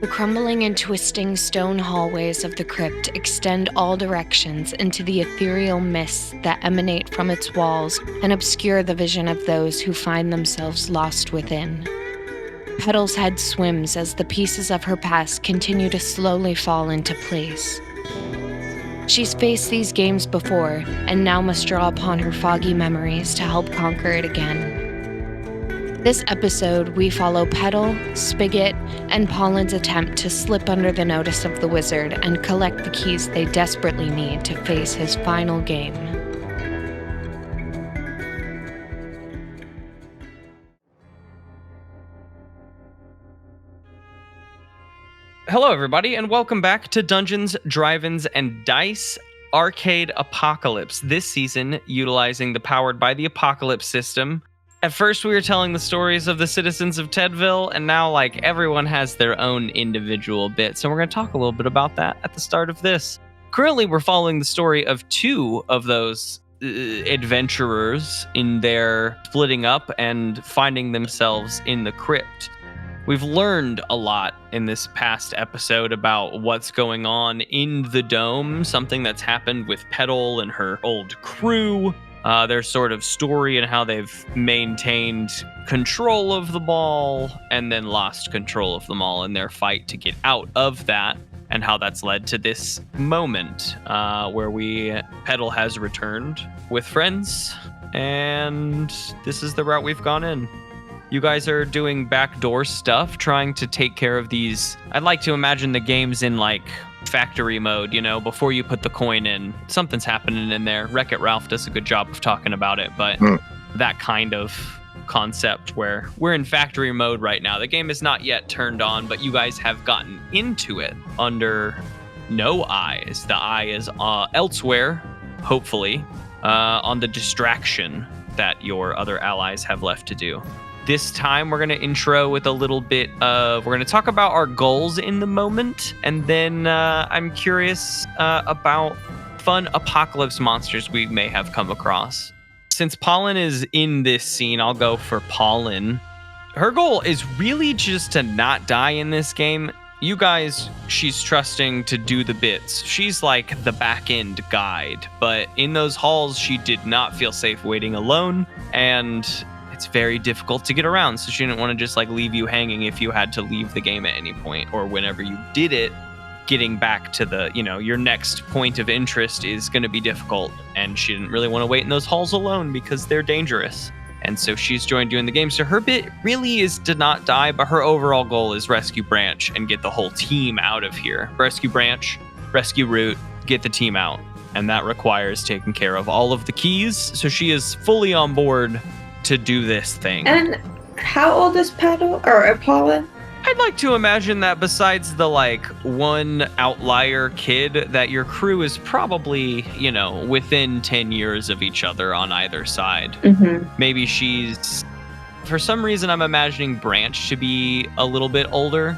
The crumbling and twisting stone hallways of the crypt extend all directions into the ethereal mists that emanate from its walls and obscure the vision of those who find themselves lost within. Petal's head swims as the pieces of her past continue to slowly fall into place. She's faced these games before, and now must draw upon her foggy memories to help conquer it again. This episode, we follow Petal, Spicket, and Pollen's attempt to slip under the notice of the wizard and collect the keys they desperately need to face his final game. Hello, everybody, and welcome back to Dungeons, Drive-Ins, and Dice Arcade Apocalypse. This season, utilizing the Powered by the Apocalypse system. At first, we were telling the stories of the citizens of Tedville, and now, everyone has their own individual bit. So we're going to talk a little bit about that at the start of this. Currently, we're following the story of two of those adventurers in their splitting up and finding themselves in the crypt. We've learned a lot in this past episode about what's going on in the dome, something that's happened with Petal and her old crew, their sort of story and how they've maintained control of the mall and then lost control of the mall in their fight to get out of that, and how that's led to this moment where Petal has returned with friends, and this is the route we've gone in. You guys are doing backdoor stuff, trying to take care of these. I'd like to imagine the game's in factory mode, before you put the coin in. Something's happening in there. Wreck-It Ralph does a good job of talking about it, but that kind of concept where we're in factory mode right now. The game is not yet turned on, but you guys have gotten into it under no eyes. The eye is elsewhere, hopefully, on the distraction that your other allies have left to do. This time, we're going to intro with a little bit of, we're going to talk about our goals in the moment, and then I'm curious about fun apocalypse monsters we may have come across. Since Pollen is in this scene, I'll go for Pollen. Her goal is really just to not die in this game. You guys, she's trusting to do the bits. She's like the back-end guide, but in those halls, she did not feel safe waiting alone, and it's very difficult to get around, so she didn't want to just leave you hanging if you had to leave the game at any point, or whenever you did it, getting back to the, your next point of interest is going to be difficult, and she didn't really want to wait in those halls alone because they're dangerous. And so she's joined you in the game. So her bit really is to not die, but her overall goal is rescue Branch and get the whole team out of here. Rescue Branch, rescue Root, get the team out. And that requires taking care of all of the keys. So she is fully on board to do this thing. And how old is Petal or Pollen? I'd like to imagine that besides the one outlier kid, that your crew is probably, within 10 years of each other on either side. Mm-hmm. Maybe she's, for some reason, I'm imagining Branch to be a little bit older,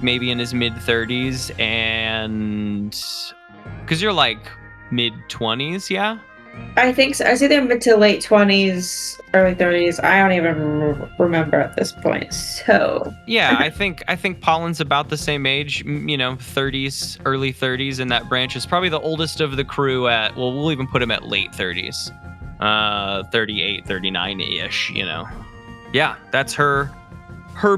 maybe in his mid-30s, and because you're mid-20s, yeah? I think so. I was either mid to late 20s, early 30s. I don't even remember at this point. So yeah, I think Pollen's about the same age, 30s, early 30s, and that Branch is probably the oldest of the crew at, well, we'll even put him at late 30s, 38, 39-ish. Yeah, that's her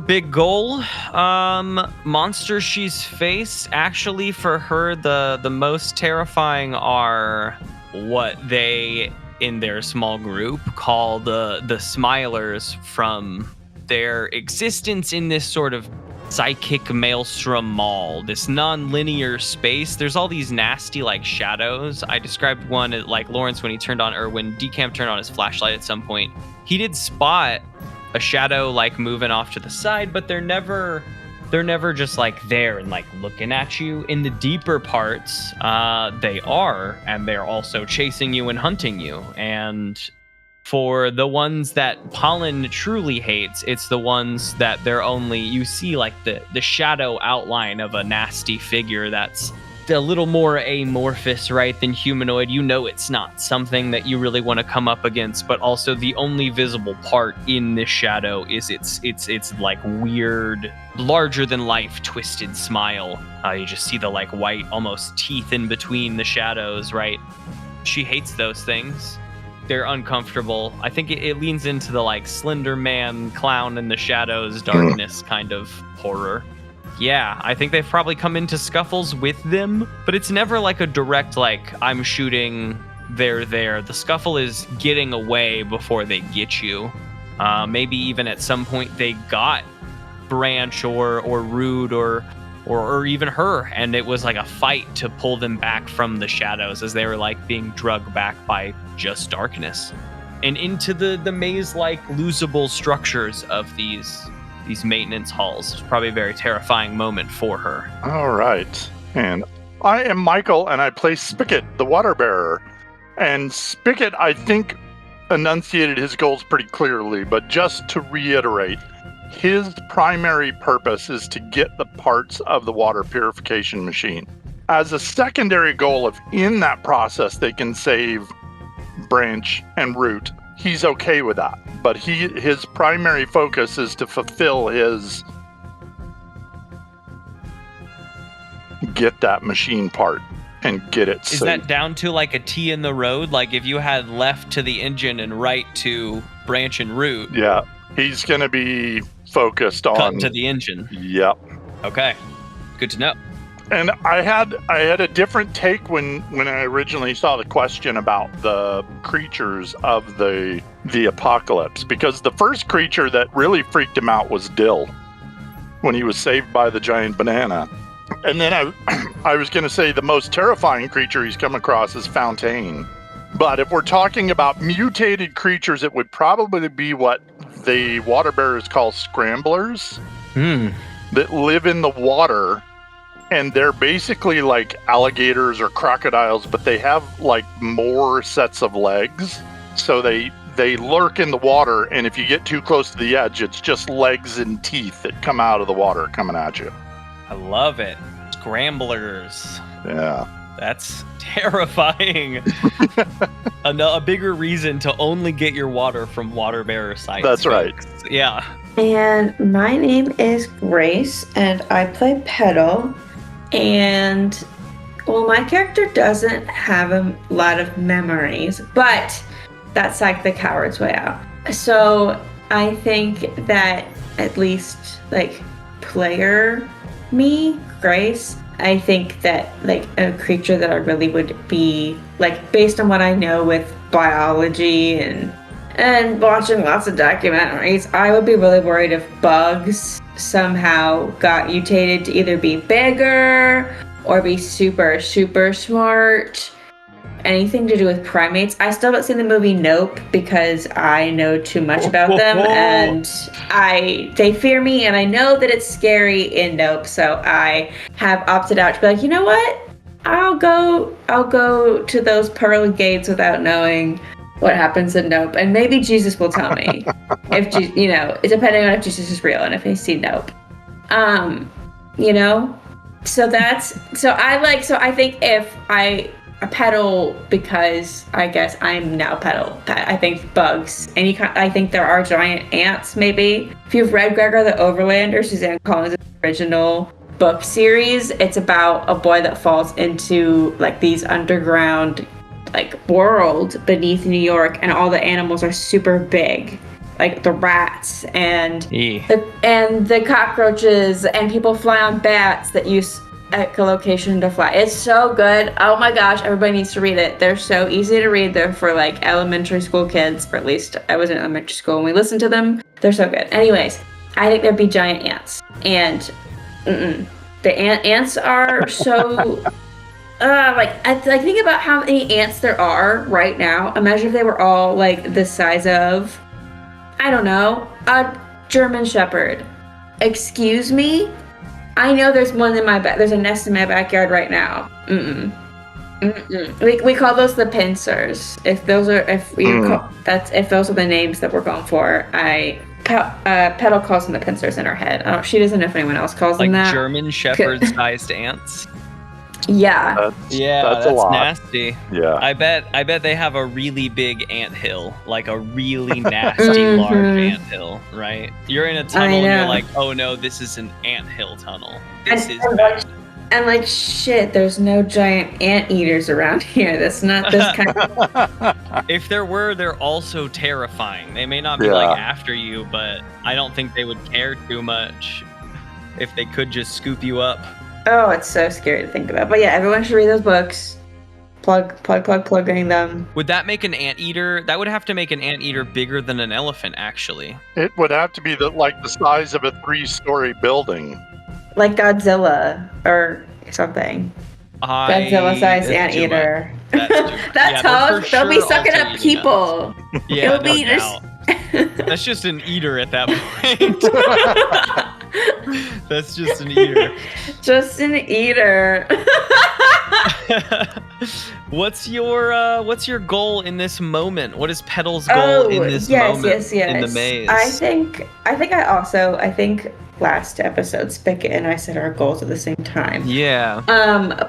big goal. Monsters she's faced, actually, for her, the most terrifying are what they, in their small group, call the Smilers, from their existence in this sort of psychic maelstrom mall, this non-linear space. There's all these nasty shadows. I described one as Lawrence when Decamp turned on his flashlight at some point. He did spot a shadow moving off to the side, but they're never just there and looking at you. In the deeper parts, they are, and they're also chasing you and hunting you. And for the ones that Pollen truly hates, it's the ones that you see the shadow outline of a nasty figure that's a little more amorphous, right, than humanoid. You know it's not something that you really want to come up against, but also the only visible part in this shadow is its like weird, larger than life twisted smile. You just see the like white almost teeth in between the shadows, right? She hates those things. They're uncomfortable. I think it leans into the like Slender Man, clown in the shadows, darkness kind of horror. Yeah, I think they've probably come into scuffles with them, but it's never like a direct, like, I'm shooting, they're there. The scuffle is getting away before they get you. Maybe even at some point they got Branch or Rude or even her, and it was like a fight to pull them back from the shadows as they were like being drugged back by just darkness and into the maze-like losable structures of these maintenance halls. It's probably a very terrifying moment for her. All right. And I am Michael, and I play Spicket, the water bearer. And Spicket, I think, enunciated his goals pretty clearly, but just to reiterate, his primary purpose is to get the parts of the water purification machine. As a secondary goal, if in that process they can save Branch and Root, he's okay with that. But his primary focus is to fulfill his get that machine part and get it safe. Is that down to like a T in the road? Like if you had left to the engine and right to Branch and Root? Yeah, he's going to be focused on... Cut to the engine. Yep. Okay. Good to know. And I had a different take when I originally saw the question about the creatures of the apocalypse, because the first creature that really freaked him out was Dill when he was saved by the giant banana. And then I was going to say the most terrifying creature he's come across is Fontaine. But if we're talking about mutated creatures, it would probably be what the water bearers call scramblers that live in the water. And they're basically like alligators or crocodiles, but they have like more sets of legs. So they lurk in the water, and if you get too close to the edge, it's just legs and teeth that come out of the water coming at you. I love it. Scramblers. Yeah. That's terrifying. A bigger reason to only get your water from water bearer sites. That's right. Yeah. And my name is Grace, and I play Petal. And, well, my character doesn't have a lot of memories, but that's like the coward's way out. So I think that at least, like, player me, Grace, I think that, like, a creature that I really would be, like, based on what I know with biology and watching lots of documentaries, I would be really worried if bugs somehow got mutated to either be bigger or be super, super smart. Anything to do with primates. I still haven't seen the movie Nope because I know too much about them and they fear me, and I know that it's scary in Nope, so I have opted out to be like, you know what? I'll go to those pearly gates without knowing what happens in Nope, and maybe Jesus will tell me if depending on if Jesus is real and if he's seen Nope. I think if I Petal, because I guess I'm now Petal. I think bugs. I think there are giant ants, maybe. If you've read Gregor the Overlander, Suzanne Collins' original book series, it's about a boy that falls into like these underground like world beneath New York, and all the animals are super big, like the rats and the cockroaches, and people fly on bats that use echolocation to fly. It's so good. Oh my gosh, everybody needs to read it. They're so easy to read. They're for like elementary school kids, or at least I was in elementary school when we listened to them. They're so good. Anyways, I think there'd be giant ants, and the ants are so I think about how many ants there are right now. Imagine if they were all like the size of, I don't know, a German Shepherd. Excuse me? I know there's one in there's a nest in my backyard right now. We call those the pincers. If those are the names that we're going for, Petal calls them the pincers in her head. She doesn't know if anyone else calls them that. Like German Shepherd-sized ants? Yeah. That's a lot. nasty. Yeah. I bet they have a really big anthill, like a really nasty large anthill, right? You're in a tunnel and you're like, oh no, this is an anthill tunnel. This is bad. And like, shit, there's no giant anteaters around here. That's not this kind of... If there were, they're also terrifying. They may not be like after you, but I don't think they would care too much if they could just scoop you up. Oh, it's so scary to think about. But yeah, everyone should read those books. Plugging them. Would that make an anteater? That would have to make an anteater bigger than an elephant, actually. It would have to be the size of a 3-story building. Like Godzilla or something. Godzilla-sized anteater. That's how they'll be sucking up people. Yeah, no doubt. That's just an eater at that point. That's just an eater. Just an eater. What's your goal in this moment? What is Petal's goal in this moment in the maze? I think last episode Spicket and I set our goals at the same time. Yeah.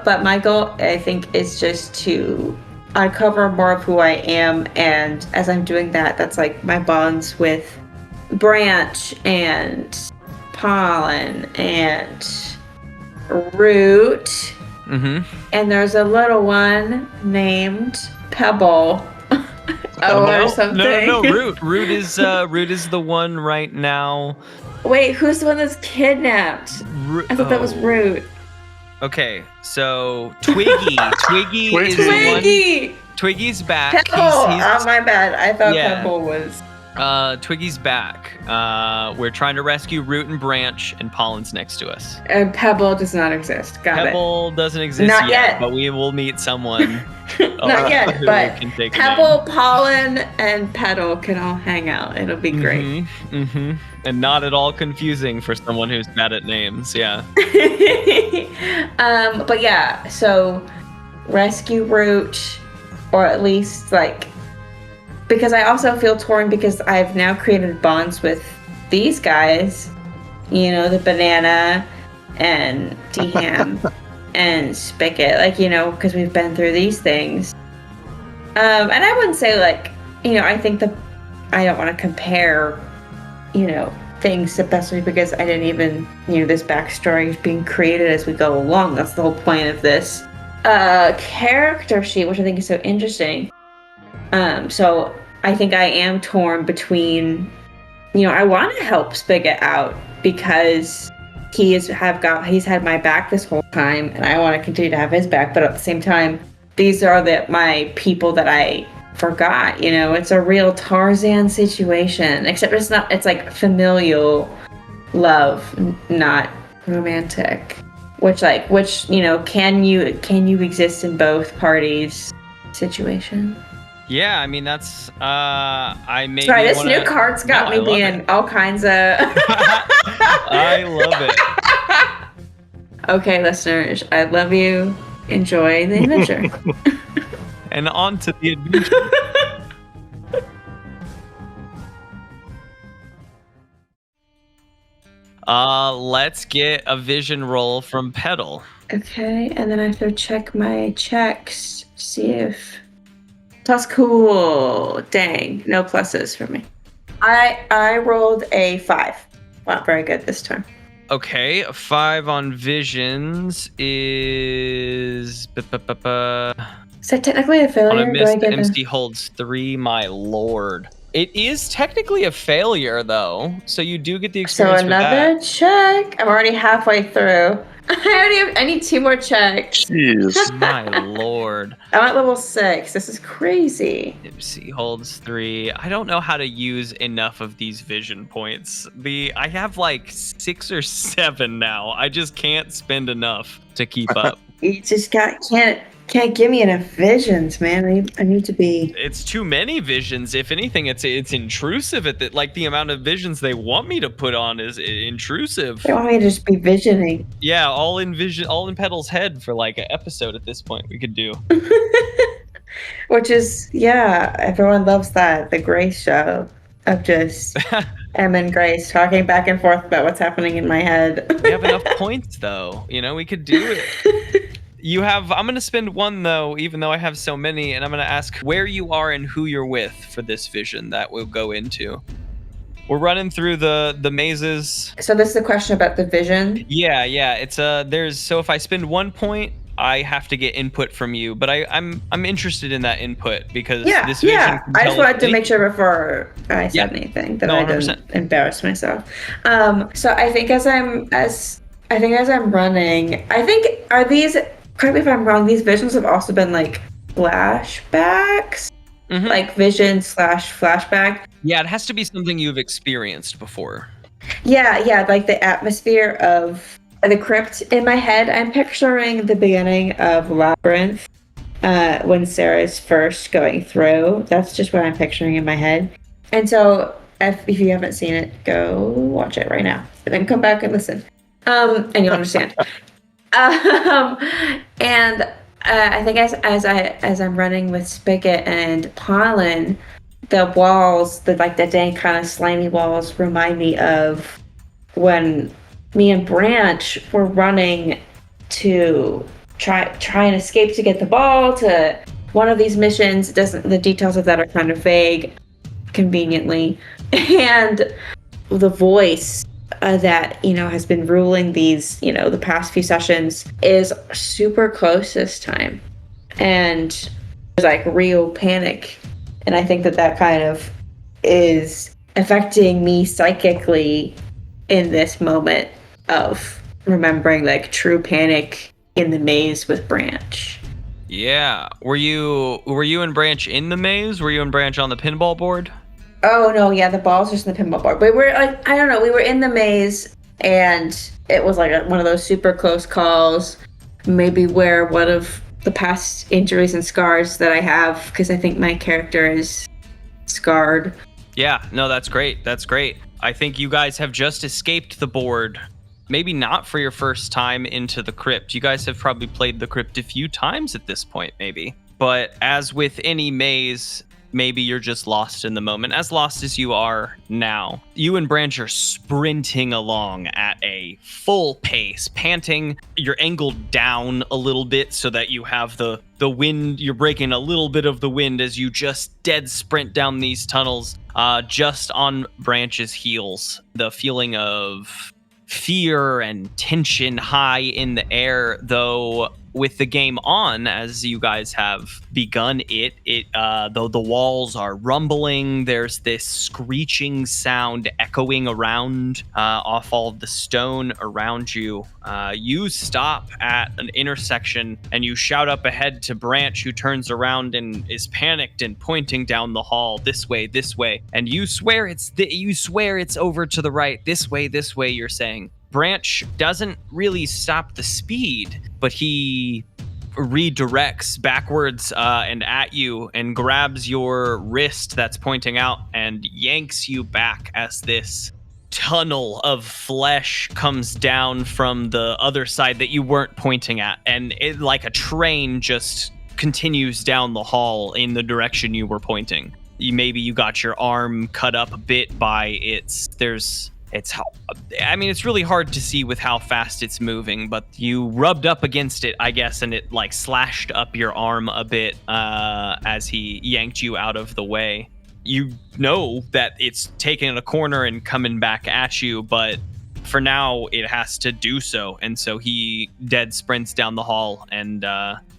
But my goal, I think, is just to uncover more of who I am, and as I'm doing that, that's like my bonds with Branch and Pollen and Root. Mm-hmm. And there's a little one named Pebble. Or something. No, Root is the one right now. Wait, who's the one that's kidnapped? I thought that was Root. Okay, so Twiggy. Twiggy is the one. Twiggy's back. Pebble. Oh, my bad. I thought Pebble was. Twiggy's back. We're trying to rescue Root and Branch, and Pollen's next to us. And Pebble does not exist. Pebble doesn't exist not yet, but we will meet someone. Not yet, but can take Pebble, Pollen, and Petal can all hang out. It'll be great. Mm-hmm. And not at all confusing for someone who's bad at names. Yeah. But yeah, so rescue Root, or at least like. Because I also feel torn because I've now created bonds with these guys, the Banana and D-Ham and Spicket, because we've been through these things. And I wouldn't say I think that I don't want to compare, things, especially because I didn't even, this backstory is being created as we go along. That's the whole point of this character sheet, which I think is so interesting. So I think I am torn between, I want to help Spigot out because he's had my back this whole time, and I want to continue to have his back. But at the same time, these are my people that I forgot. It's a real Tarzan situation, except it's not. It's like familial love, not romantic. Which can you exist in both parties situation? Yeah, I mean that's Sorry, this new card's got me being all kinds of I love it. Okay, listeners, I love you. Enjoy the adventure. And on to the adventure. Let's get a vision roll from Petal. Okay, and then I have to check my checks, see if that's cool. Dang, no pluses for me. I rolled a 5. Not very good this time. Okay, a 5 on visions is... Is that technically a failure? On a miss, the MC holds 3, my lord. It is technically a failure, though, so you do get the experience for that. So another check. I'm already halfway through. I need 2 more checks. Jeez. My lord. I'm at level 6. This is crazy. MC holds 3. I don't know how to use enough of these vision points. I have like 6 or 7 now. I just can't spend enough to keep up. You just can't give me enough visions, man. I need to be. It's too many visions. If anything, it's intrusive. The amount of visions they want me to put on is intrusive. They want me to just be visioning. Yeah, all in Petal's head for like an episode at this point. We could do. Which is, yeah, everyone loves that. The Grace show of just Em and Grace talking back and forth about what's happening in my head. We have enough points, though. We could do it. I'm going to spend one, though, even though I have so many, and I'm going to ask where you are and who you're with for this vision that we'll go into. We're running through the mazes. So this is a question about the vision? Yeah. It's so if I spend 1 point, I have to get input from you, but I'm interested in that input because this vision. Yeah. I just wanted to make sure before I said anything that I didn't embarrass myself. So I think as I'm running, are these? Correct me if I'm wrong. These visions have also been like flashbacks, like vision / flashback. Yeah, it has to be something you've experienced before. Yeah, like the atmosphere of the crypt in my head. I'm picturing the beginning of Labyrinth when Sarah's first going through. That's just what I'm picturing in my head. And so if you haven't seen it, go watch it right now. And then come back and listen. And you'll understand. And I think as I'm running with Spicket and Pollen, the walls, the dank kind of slimy walls, remind me of when me and Branch were running to try and escape to get the ball to one of these missions. The details of that are kind of vague, conveniently, and the voice that has been ruling these the past few sessions is super close this time, and there's real panic, and I think that kind of is affecting me psychically in this moment of remembering true panic in the maze with Branch. Yeah, were you and Branch in the maze? Were you and Branch on the pinball board? Oh, no, yeah, the ball's just in the pinball board. But we're I don't know, we were in the maze, and it was one of those super close calls, maybe where one of the past injuries and scars that I have, because I think my character is scarred. Yeah, no, that's great. I think you guys have just escaped the board. Maybe not for your first time into the crypt. You guys have probably played the crypt a few times at this point, maybe. But as with any maze, maybe you're just lost in the moment, as lost as you are now. You and Branch are sprinting along at a full pace, panting. You're angled down a little bit so that you have the wind. You're breaking a little bit of the wind as you just dead sprint down these tunnels, just on Branch's heels. The feeling of fear and tension high in the air, though with the game on, as you guys have begun though the walls are rumbling, there's this screeching sound echoing around off all of the stone around you. You stop at an intersection and you shout up ahead to Branch, who turns around and is panicked and pointing down the hall, this way, and you swear it's over to the right, this way, you're saying. Branch doesn't really stop the speed, but he redirects backwards and at you and grabs your wrist that's pointing out and yanks you back as this tunnel of flesh comes down from the other side that you weren't pointing at, and it, like a train, just continues down the hall in the direction you were pointing. You got your arm cut up a bit by it's really hard to see with how fast it's moving, but you rubbed up against it, I guess, and it slashed up your arm a bit as he yanked you out of the way. You know that it's taking a corner and coming back at you, but for now it has to do so, and so he dead sprints down the hall and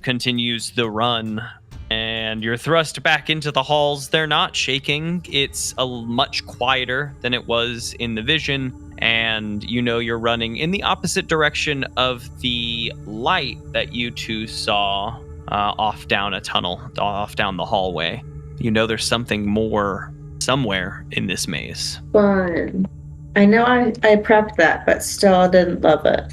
continues the run. And you're thrust back into the halls. They're not shaking. It's much quieter than it was in the vision. And you're running in the opposite direction of the light that you two saw off down a tunnel, off down the hallway. There's something more somewhere in this maze. Fun. I know I prepped that, but still didn't love it.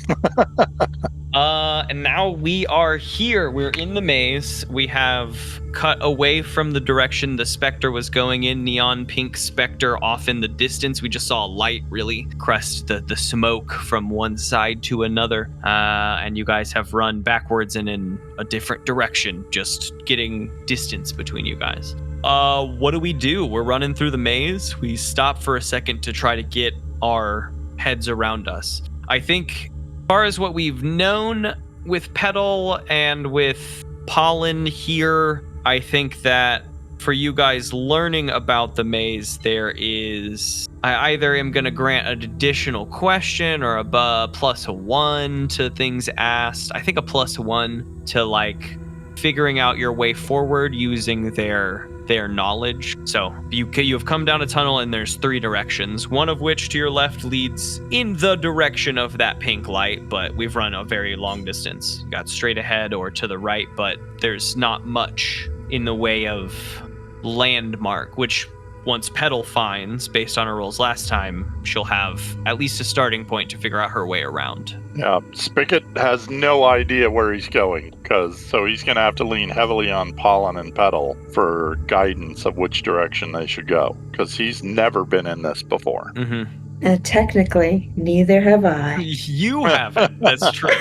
And now we are here. We're in the maze. We have cut away from the direction the specter was going in. Neon pink specter off in the distance. We just saw a light really crest the smoke from one side to another. And you guys have run backwards and in a different direction, just getting distance between you guys. What do we do? We're running through the maze. We stop for a second to try to get our heads around us. I think as far as what we've known, with Petal and with Pollen here, I think that for you guys learning about the maze, there is... I either am going to grant an additional question or a +1 to things asked. I think a +1 to, like, figuring out your way forward using their knowledge. So you have come down a tunnel and there's 3 directions, one of which to your left leads in the direction of that pink light, but we've run a very long distance. You got straight ahead or to the right, but there's not much in the way of landmark, which once Petal finds, based on her rolls last time, she'll have at least a starting point to figure out her way around. Yeah, Spicket has no idea where he's going, so he's going to have to lean heavily on Pollen and Petal for guidance of which direction they should go, because he's never been in this before. Mm-hmm. And technically, neither have I. You haven't. That's true.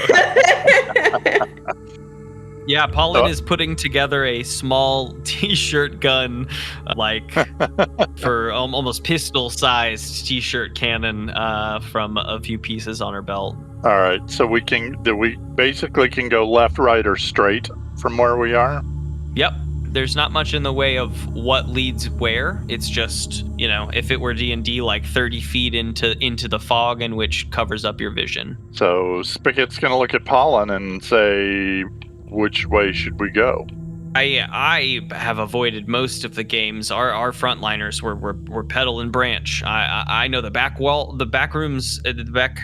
Yeah, Pollen is putting together a small t-shirt gun, for almost pistol-sized t-shirt cannon from a few pieces on her belt. All right, so we basically can go left, right, or straight from where we are? Yep. There's not much in the way of what leads where. It's just, if it were D&D, like 30 feet into the fog, and which covers up your vision. So Spiket's going to look at Pollen and say, which way should we go? I have avoided most of the games. Our frontliners were Petal and Branch. I know the back wall, the back rooms, the back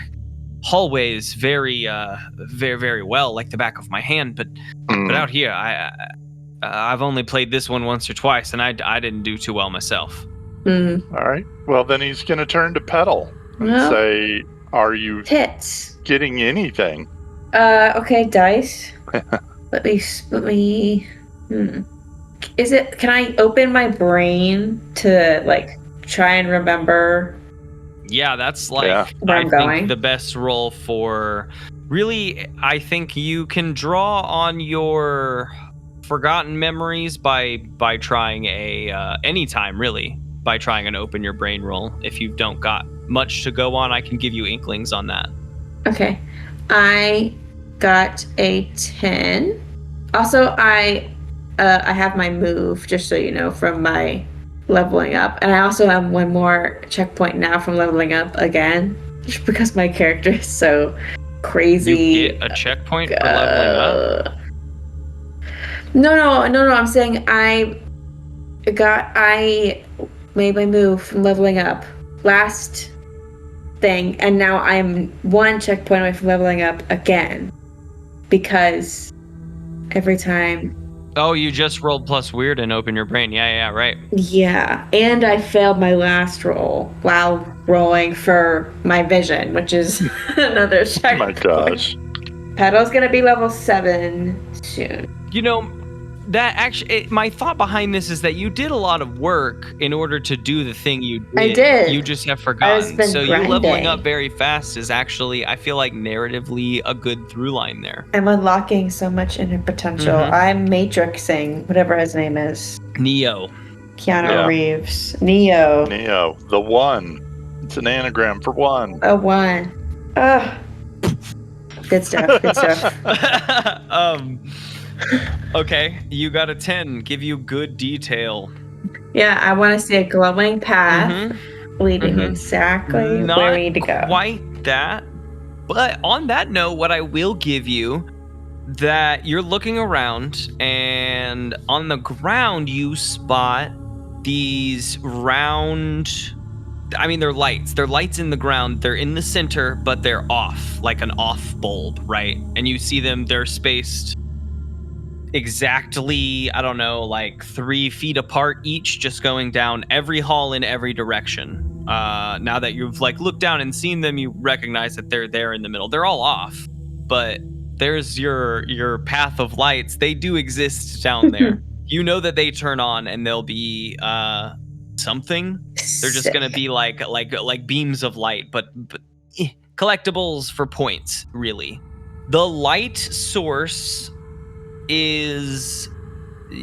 hallways very very well, like the back of my hand. But out here, I've only played this one once or twice, and I didn't do too well myself. All right. Well, then he's going to turn to Petal and say, "Are you getting anything?" Okay, dice. Let me. Is it? Can I open my brain to try and remember? Yeah, that's where I'm going. The best roll for. Really, I think you can draw on your forgotten memories by trying anytime really by trying an open your brain roll. If you don't got much to go on, I can give you inklings on that. Okay, I got a 10. Also, I have my move, just so you know, from my leveling up, and I also have one more checkpoint now from leveling up again, just because my character is so crazy. You get a checkpoint for leveling up? No. I'm saying I made my move from leveling up last thing, and now I'm one checkpoint away from leveling up again, because every time. Oh, you just rolled plus weird and open your brain. Yeah, right. Yeah, and I failed my last roll while rolling for my vision, which is another checkpoint. Oh my gosh. Petal's gonna be level 7 soon. That actually, my thought behind this is that you did a lot of work in order to do the thing you did. I did. You just have forgotten. So grinding. You leveling up very fast is actually, I feel like, narratively a good through line there. I'm unlocking so much inner potential. Mm-hmm. I'm matrixing whatever his name is. Neo. Keanu Reeves. Neo. The one. It's an anagram for one. A 1. Ugh. Good stuff. Okay, you got a 10. Give you good detail. Yeah, I want to see a glowing path leading exactly where we need to go. Not quite that. But on that note, what I will give you, that you're looking around, and on the ground you spot these round... I mean, they're lights. They're lights in the ground. They're in the center, but they're off, like an off bulb, right? And you see them, they're spaced exactly, I don't know, like 3 feet apart each, just going down every hall in every direction. Now that you've looked down and seen them, you recognize that they're there in the middle. They're all off, but there's your path of lights. They do exist down there. You know that they turn on and they'll be something. They're just gonna be like beams of light, but collectibles for points, really. The light source is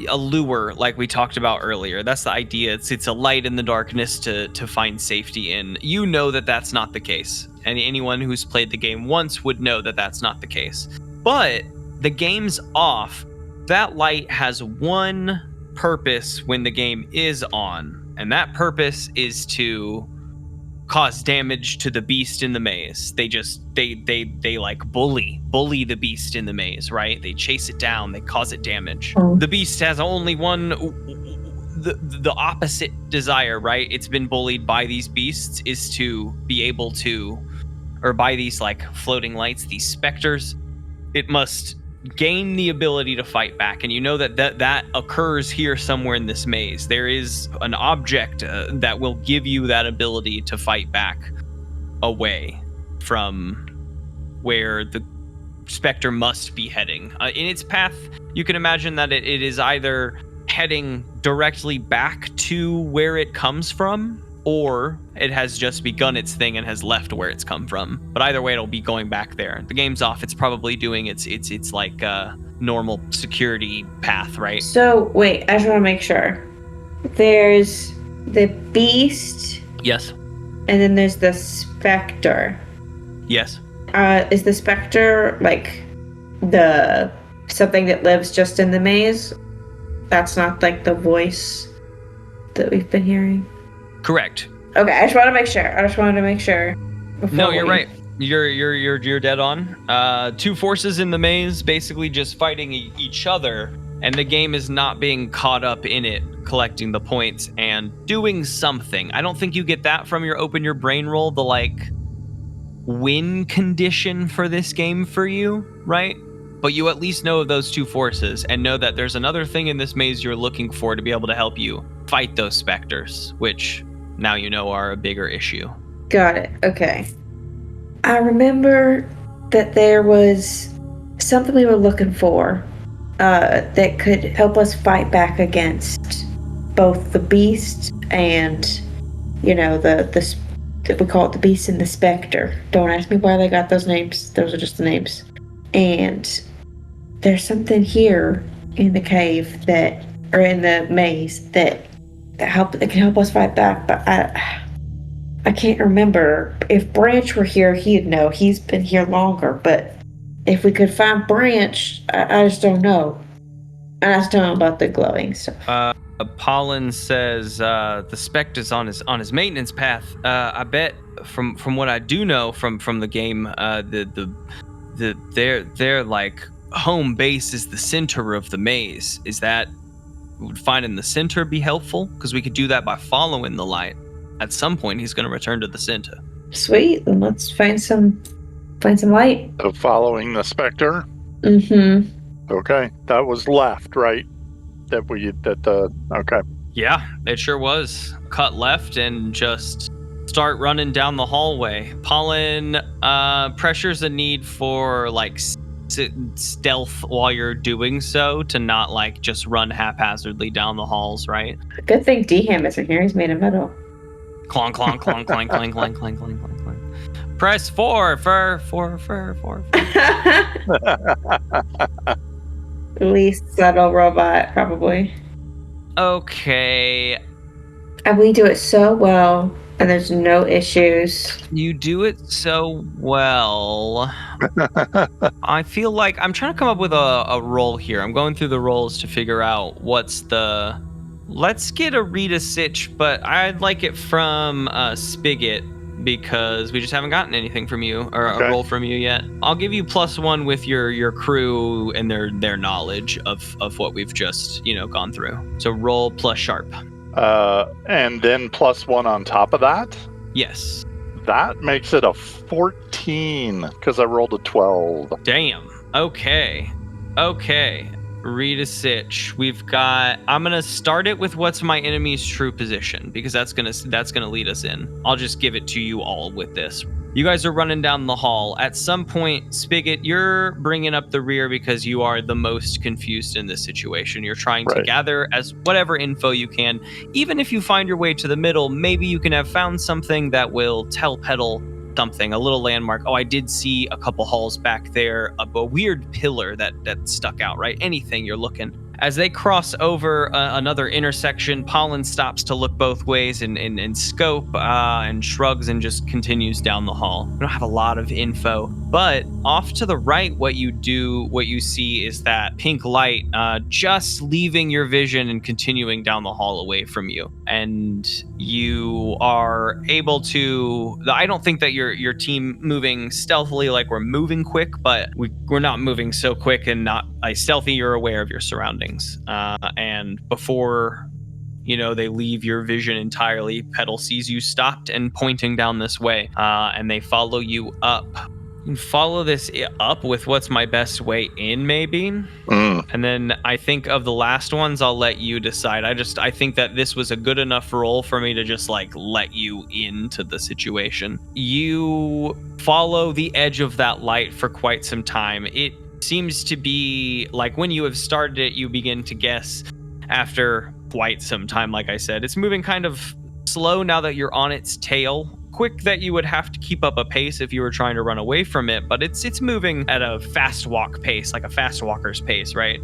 a lure, like we talked about earlier. That's the idea. It's a light in the darkness to find safety in. You know that that's not the case, and anyone who's played the game once would know that that's not the case. But the game's off. That light has one purpose when the game is on, and that purpose is to cause damage to the beast in the maze. They like bully the beast in the maze, right? They chase it down, they cause it damage. The beast has only one the opposite desire, right? It's been bullied by these beasts, is to be able to, or by these like floating lights, these specters, it must gain the ability to fight back. And you know that occurs here somewhere in this maze. There is an object that will give you that ability to fight back away from where the specter must be heading. In its path, you can imagine that it is either heading directly back to where it comes from, or it has just begun its thing and has left where it's come from. But either way, it'll be going back there. The game's off. It's probably doing its like normal security path, right? So wait, I just want to make sure. There's the beast. Yes. And then there's the specter. Yes. Is the specter like the something that lives just in the maze? That's not like the voice that we've been hearing? Correct. Okay, I just want to make sure. No, you're right. You're dead on. Two forces in the maze basically just fighting each other, and the game is not being caught up in it, collecting the points and doing something. I don't think you get that from your open your brain roll, the like win condition for this game for you, right? But you at least know of those two forces and know that there's another thing in this maze you're looking for to be able to help you fight those specters, which now you know are a bigger issue. Got it. Okay. I remember that there was something we were looking for that could help us fight back against both the beast and, you know, we call it the beast and the specter. Don't ask me why they got those names. Those are just the names. And there's something here in the cave or in the maze that can help us fight back, but I can't remember. If Branch were here, he'd know. He's been here longer, but if we could find Branch, I just don't know. And I just don't know about the glowing stuff. Pollen says the specter's on his maintenance path. I bet from what I do know from the game, their like home base is the center of the maze. Is that would finding the center be helpful? Because we could do that by following the light. At some point, he's going to return to the center. Sweet. Then let's find some light. So following the specter. Mm-hmm. Okay, that was left, right? Okay. Yeah, it sure was. Cut left and just start running down the hallway. Pollen pressures a need for like stealth while you're doing so, to not like just run haphazardly down the halls, right? Good thing D-Ham isn't here. He's made of metal. Clong, clong, clong, clang, clang, clang, clang, clang, clang, clang. Press 4. Least subtle robot, probably. Okay. And we do it so well, and there's no issues. You do it so well. I feel like I'm trying to come up with a roll here. I'm going through the rolls to figure out what's the... Let's get a read a sitch, but I'd like it from Spigot, because we just haven't gotten anything from you, or a roll from you yet. I'll give you +1 with your crew and their knowledge of what we've just, gone through. So roll plus sharp. And then +1 on top of that? Yes. That makes it a 14, because I rolled a 12. Damn. Okay. Read a sitch. I'm gonna start it with what's my enemy's true position, because that's gonna lead us in. I'll just give it to you all with this. You guys are running down the hall. At some point, Spigot, you're bringing up the rear because you are the most confused in this situation. You're trying to gather as whatever info you can. Even if you find your way to the middle, maybe you can have found something that will tell Petal something, a little landmark. Oh, I did see a couple halls back there, a weird pillar that stuck out, right? Anything you're looking. As they cross over another intersection, Pollen stops to look both ways and scope and shrugs and just continues down the hall. We don't have a lot of info, But off to the right, what you see is that pink light just leaving your vision and continuing down the hall away from you. And you are able to, I don't think that your team moving stealthily like we're moving quick, but we're not moving so quick and not stealthy. You're aware of your surroundings. And before they leave your vision entirely, Petal sees you stopped and pointing down this way, and they follow you up. You can follow this up with what's my best way in, maybe. And then I think of the last ones, I'll let you decide. I think that this was a good enough roll for me to just let you into the situation. You follow the edge of that light for quite some time. It seems to be like when you have started it, you begin to guess after quite some time. Like I said, it's moving kind of slow now that you're on its tail. Quick that you would have to keep up a pace if you were trying to run away from it, but it's moving at a fast walk pace, like a fast walker's pace, right?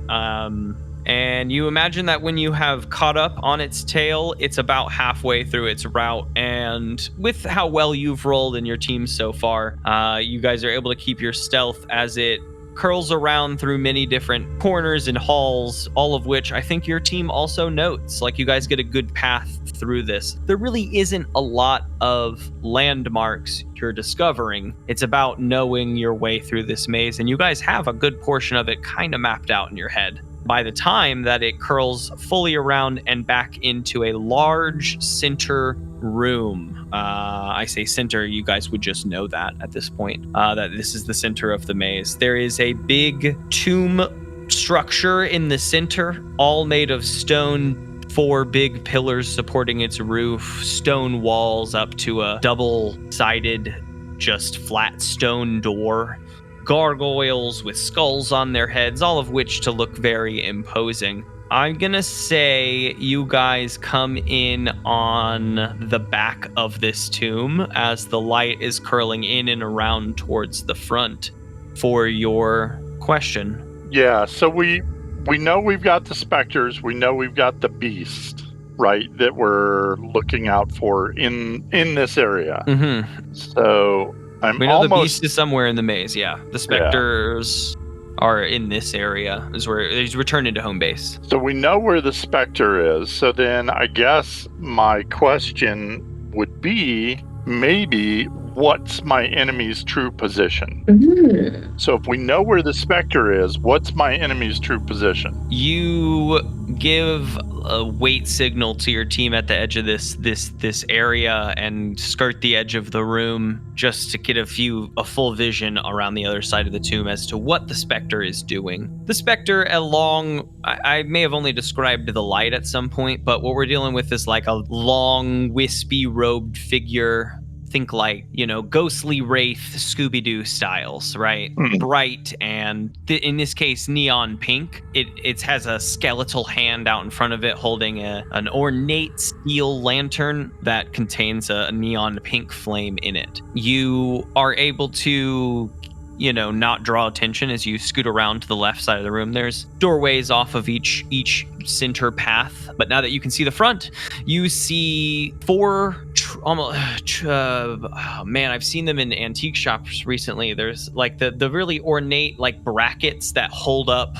And you imagine that when you have caught up on its tail, it's about halfway through its route. And with how well you've rolled in your team so far, you guys are able to keep your stealth as it curls around through many different corners and halls, all of which I think your team also notes. Like, you guys get a good path through this. There really isn't a lot of landmarks you're discovering. It's about knowing your way through this maze, and you guys have a good portion of it kind of mapped out in your head. By the time that it curls fully around and back into a large center room, I say center, you guys would just know that at this point, that this is the center of the maze. There is a big tomb structure in the center, all made of stone, 4 big pillars supporting its roof, stone walls up to a double-sided, just flat stone door, gargoyles with skulls on their heads, all of which to look very imposing. I'm gonna say you guys come in on the back of this tomb as the light is curling in and around towards the front for your question. Yeah, so we know we've got the specters, we know we've got the beast, right, that we're looking out for in this area. Mm-hmm. So we know the beast is somewhere in the maze, yeah. The specters are in this area, is where he's returned into home base. So we know where the specter is. So then I guess my question would be, maybe, what's my enemy's true position? Mm-hmm. So if we know where the specter is, what's my enemy's true position? You give a wait signal to your team at the edge of this area and skirt the edge of the room just to get a full vision around the other side of the tomb as to what the specter is doing. The specter, I may have only described the light at some point, but what we're dealing with is like a long, wispy robed figure. Think like, ghostly wraith Scooby-Doo styles, right? Bright and in this case neon pink. It has a skeletal hand out in front of it holding an ornate steel lantern that contains a neon pink flame in it. You are able to not draw attention as you scoot around to the left side of the room. There's doorways off of each center path, but now that you can see the front, you see 4 I've seen them in antique shops recently. There's like the really ornate like brackets that hold up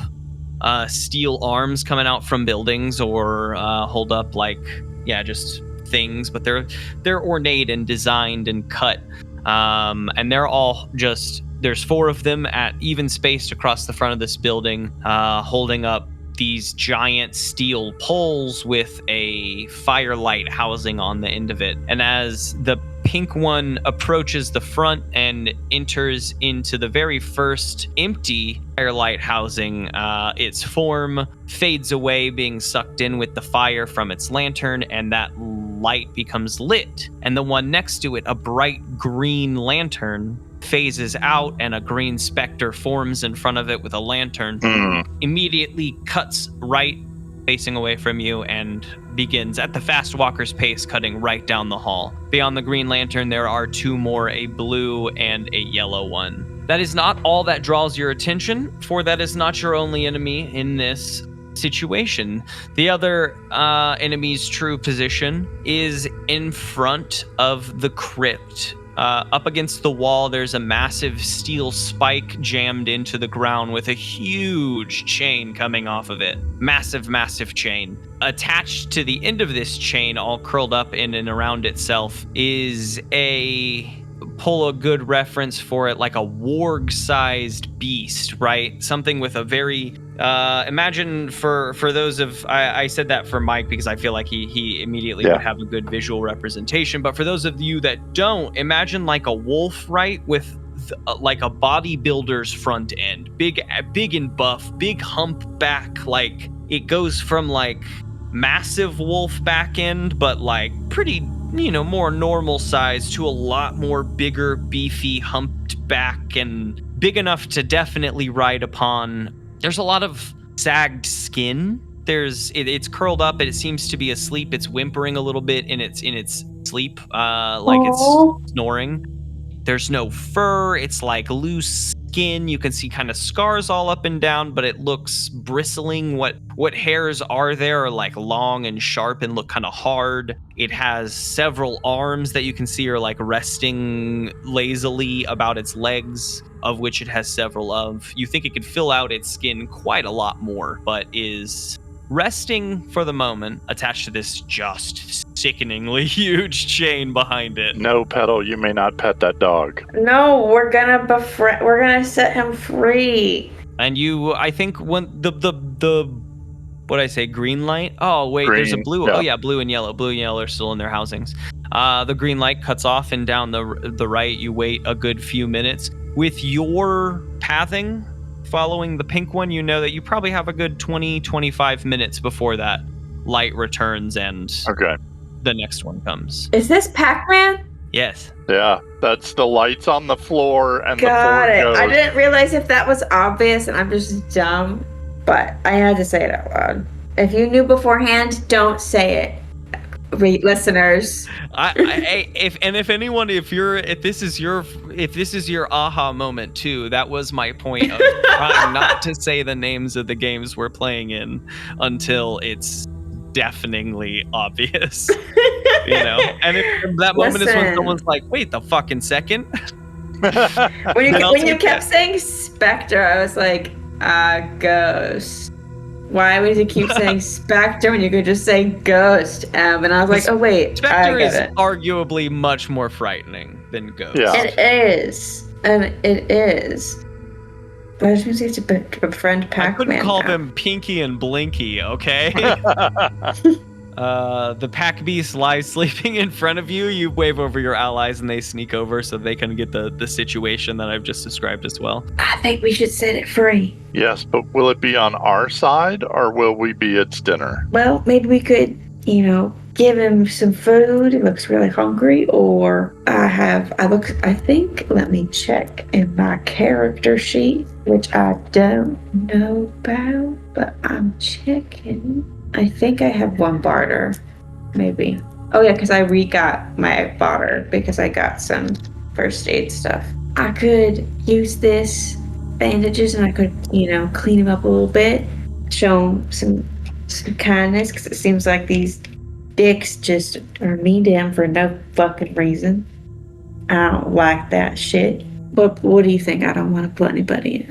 steel arms coming out from buildings, or hold up just things, but they're ornate and designed and cut, and they're all just, there's 4 of them at even spaced across the front of this building, holding up these giant steel poles with a firelight housing on the end of it. And as the pink one approaches the front and enters into the very first empty firelight housing, its form fades away, being sucked in with the fire from its lantern, and that light becomes lit. And the one next to it, a bright green lantern, phases out, and a green specter forms in front of it with a lantern, immediately cuts right, facing away from you, and begins at the fast walker's pace, cutting right down the hall. Beyond the green lantern, there are 2 more, a blue and a yellow one. That is not all that draws your attention, for that is not your only enemy in this situation. The other enemy's true position is in front of the crypt. Up against the wall, there's a massive steel spike jammed into the ground with a huge chain coming off of it. Massive, massive chain. Attached to the end of this chain, all curled up in and around itself, is pull a good reference for it, like a warg-sized beast, right? Something with a very imagine for those of I said that for Mike because I feel like he immediately would have a good visual representation, but for those of you that don't, imagine like a wolf, right, with like a bodybuilder's front end, big and buff, big humpback, like it goes from like massive wolf back end, but like pretty, more normal size to a lot more bigger, beefy, humped back and big enough to definitely ride upon. There's a lot of sagged skin. It's curled up and it seems to be asleep. It's whimpering a little bit in its sleep, like it's snoring. There's no fur. It's like loose skin. You can see kind of scars all up and down, but it looks bristling. What hairs are there are like long and sharp and look kind of hard. It has several arms that you can see are like resting lazily about its legs, of which it has several of. You think it could fill out its skin quite a lot more, but is resting for the moment attached to this just sickeningly huge chain behind it. No, Petal, you may not pet that dog. No, we're gonna set him free. And I think when the what did I say, green light? Oh wait, there's a blue. Yeah. Oh yeah, blue and yellow. Blue and yellow are still in their housings. The green light cuts off, and down the right, you wait a good few minutes. With your pathing, following the pink one, you know that you probably have a good 20-25 minutes before that light returns and the next one comes. Is this Pac-Man? Yes. Yeah, that's the lights on the floor and Got the it. four I didn't realize if that was obvious and I'm just dumb, but I had to say it out loud. If you knew beforehand, don't say it. Listeners. If this is your aha moment too, that was my point of trying not to say the names of the games we're playing in until it's deafeningly obvious. And if that moment is when someone's like, wait the fucking second. when you kept saying Spectre, I was like, ghost. Why would you keep saying Spectre when you could just say ghost? And I was like, oh wait, Spectre is arguably much more frightening than ghost. Yeah. It is. But it means you have to befriend Pac-Man. I couldn't call them Pinky and Blinky, okay? The pack beast lies sleeping in front of you. You wave over your allies and they sneak over so they can get the situation that I've just described as well. I think we should set it free. Yes, but will it be on our side or will we be its dinner? Well, maybe we could, give him some food. He looks really hungry. Or let me check in my character sheet, which I don't know about, but I'm checking. I think I have one barter, maybe. Oh yeah, because I re-got my barter because I got some first aid stuff. I could use this bandages and I could, clean him up a little bit, show him some kindness, because it seems like these dicks just are mean to him for no fucking reason. I don't like that shit. But what do you think? I don't want to put anybody,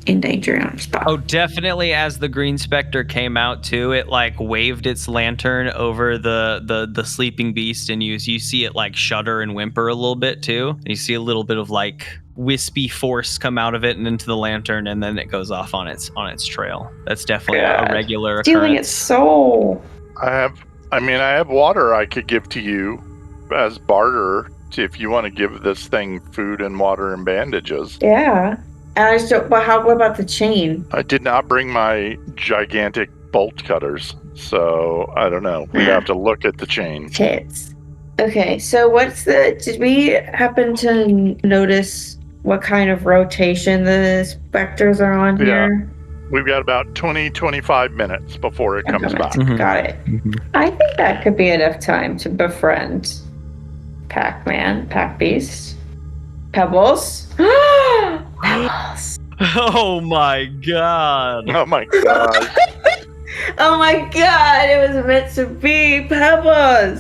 in danger on the spot. Oh, definitely. As the Green Spectre came out too, it like waved its lantern over the sleeping beast, and you see it like shudder and whimper a little bit too. And you see a little bit of like wispy force come out of it and into the lantern, and then it goes off on its trail. That's definitely a regular occurrence. Stealing its soul. I have water I could give to you as barter if you want to give this thing food and water and bandages. Yeah. And what about the chain? I did not bring my gigantic bolt cutters, so I don't know. We'd have to look at the chain. Tits. Okay, so did we happen to notice what kind of rotation the specters are on here? We've got about 20-25 minutes before it comes back. Mm-hmm. Got it. Mm-hmm. I think that could be enough time to befriend Pac-Man, Pac-Beast. Pebbles. Pebbles. Oh my god. Oh my god. Oh my god, it was meant to be Pebbles.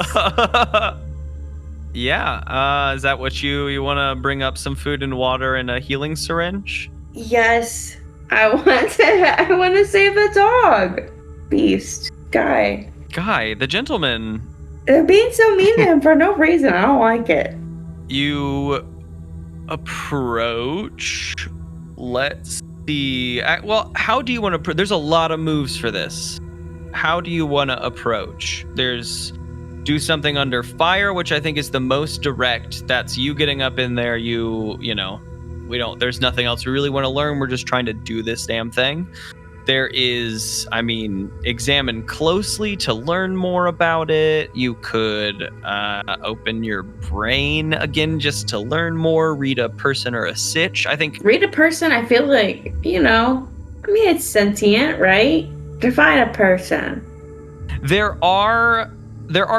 Yeah. Is that what you want to bring up? Some food and water and a healing syringe? Yes. I want to save the dog. Beast. Guy, the gentleman. They're being so mean to him for no reason. I don't like it. You approach. Let's see. Well, how do you want to? There's a lot of moves for this. How do you want to approach? There's do something under fire, which I think is the most direct. That's you getting up in there. You know, there's nothing else we really want to learn. We're just trying to do this damn thing. There is, examine closely to learn more about it. You could open your brain again just to learn more, read a person or a sitch. I think... Read a person, I feel like, it's sentient, right? Define a person. There are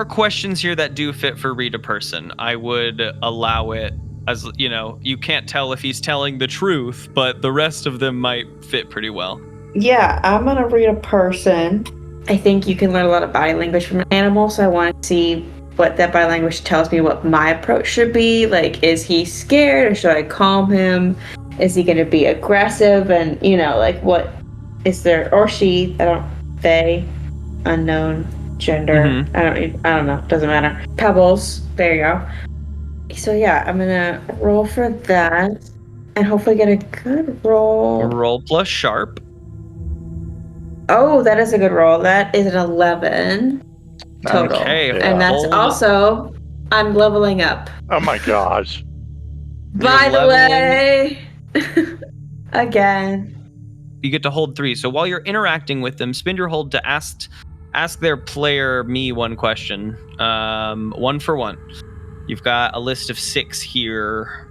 questions here that do fit for read a person. I would allow it as, you can't tell if he's telling the truth, but the rest of them might fit pretty well. Yeah, I'm going to read a person. I think you can learn a lot of body language from an animal, so I want to see what that body language tells me what my approach should be. Like, is he scared or should I calm him? Is he going to be aggressive? And, what is there, or she, they, unknown, gender. Mm-hmm. I don't know, doesn't matter. Pebbles, there you go. So yeah, I'm going to roll for that and hopefully get a good roll. Roll plus sharp. Oh, that is a good roll. That is an 11 total. Okay, and that's also, I'm leveling up. Oh my gosh. By the way, again. You get to hold 3. So while you're interacting with them, spend your hold to ask their player me one question. 1 for 1. You've got a list of 6 here.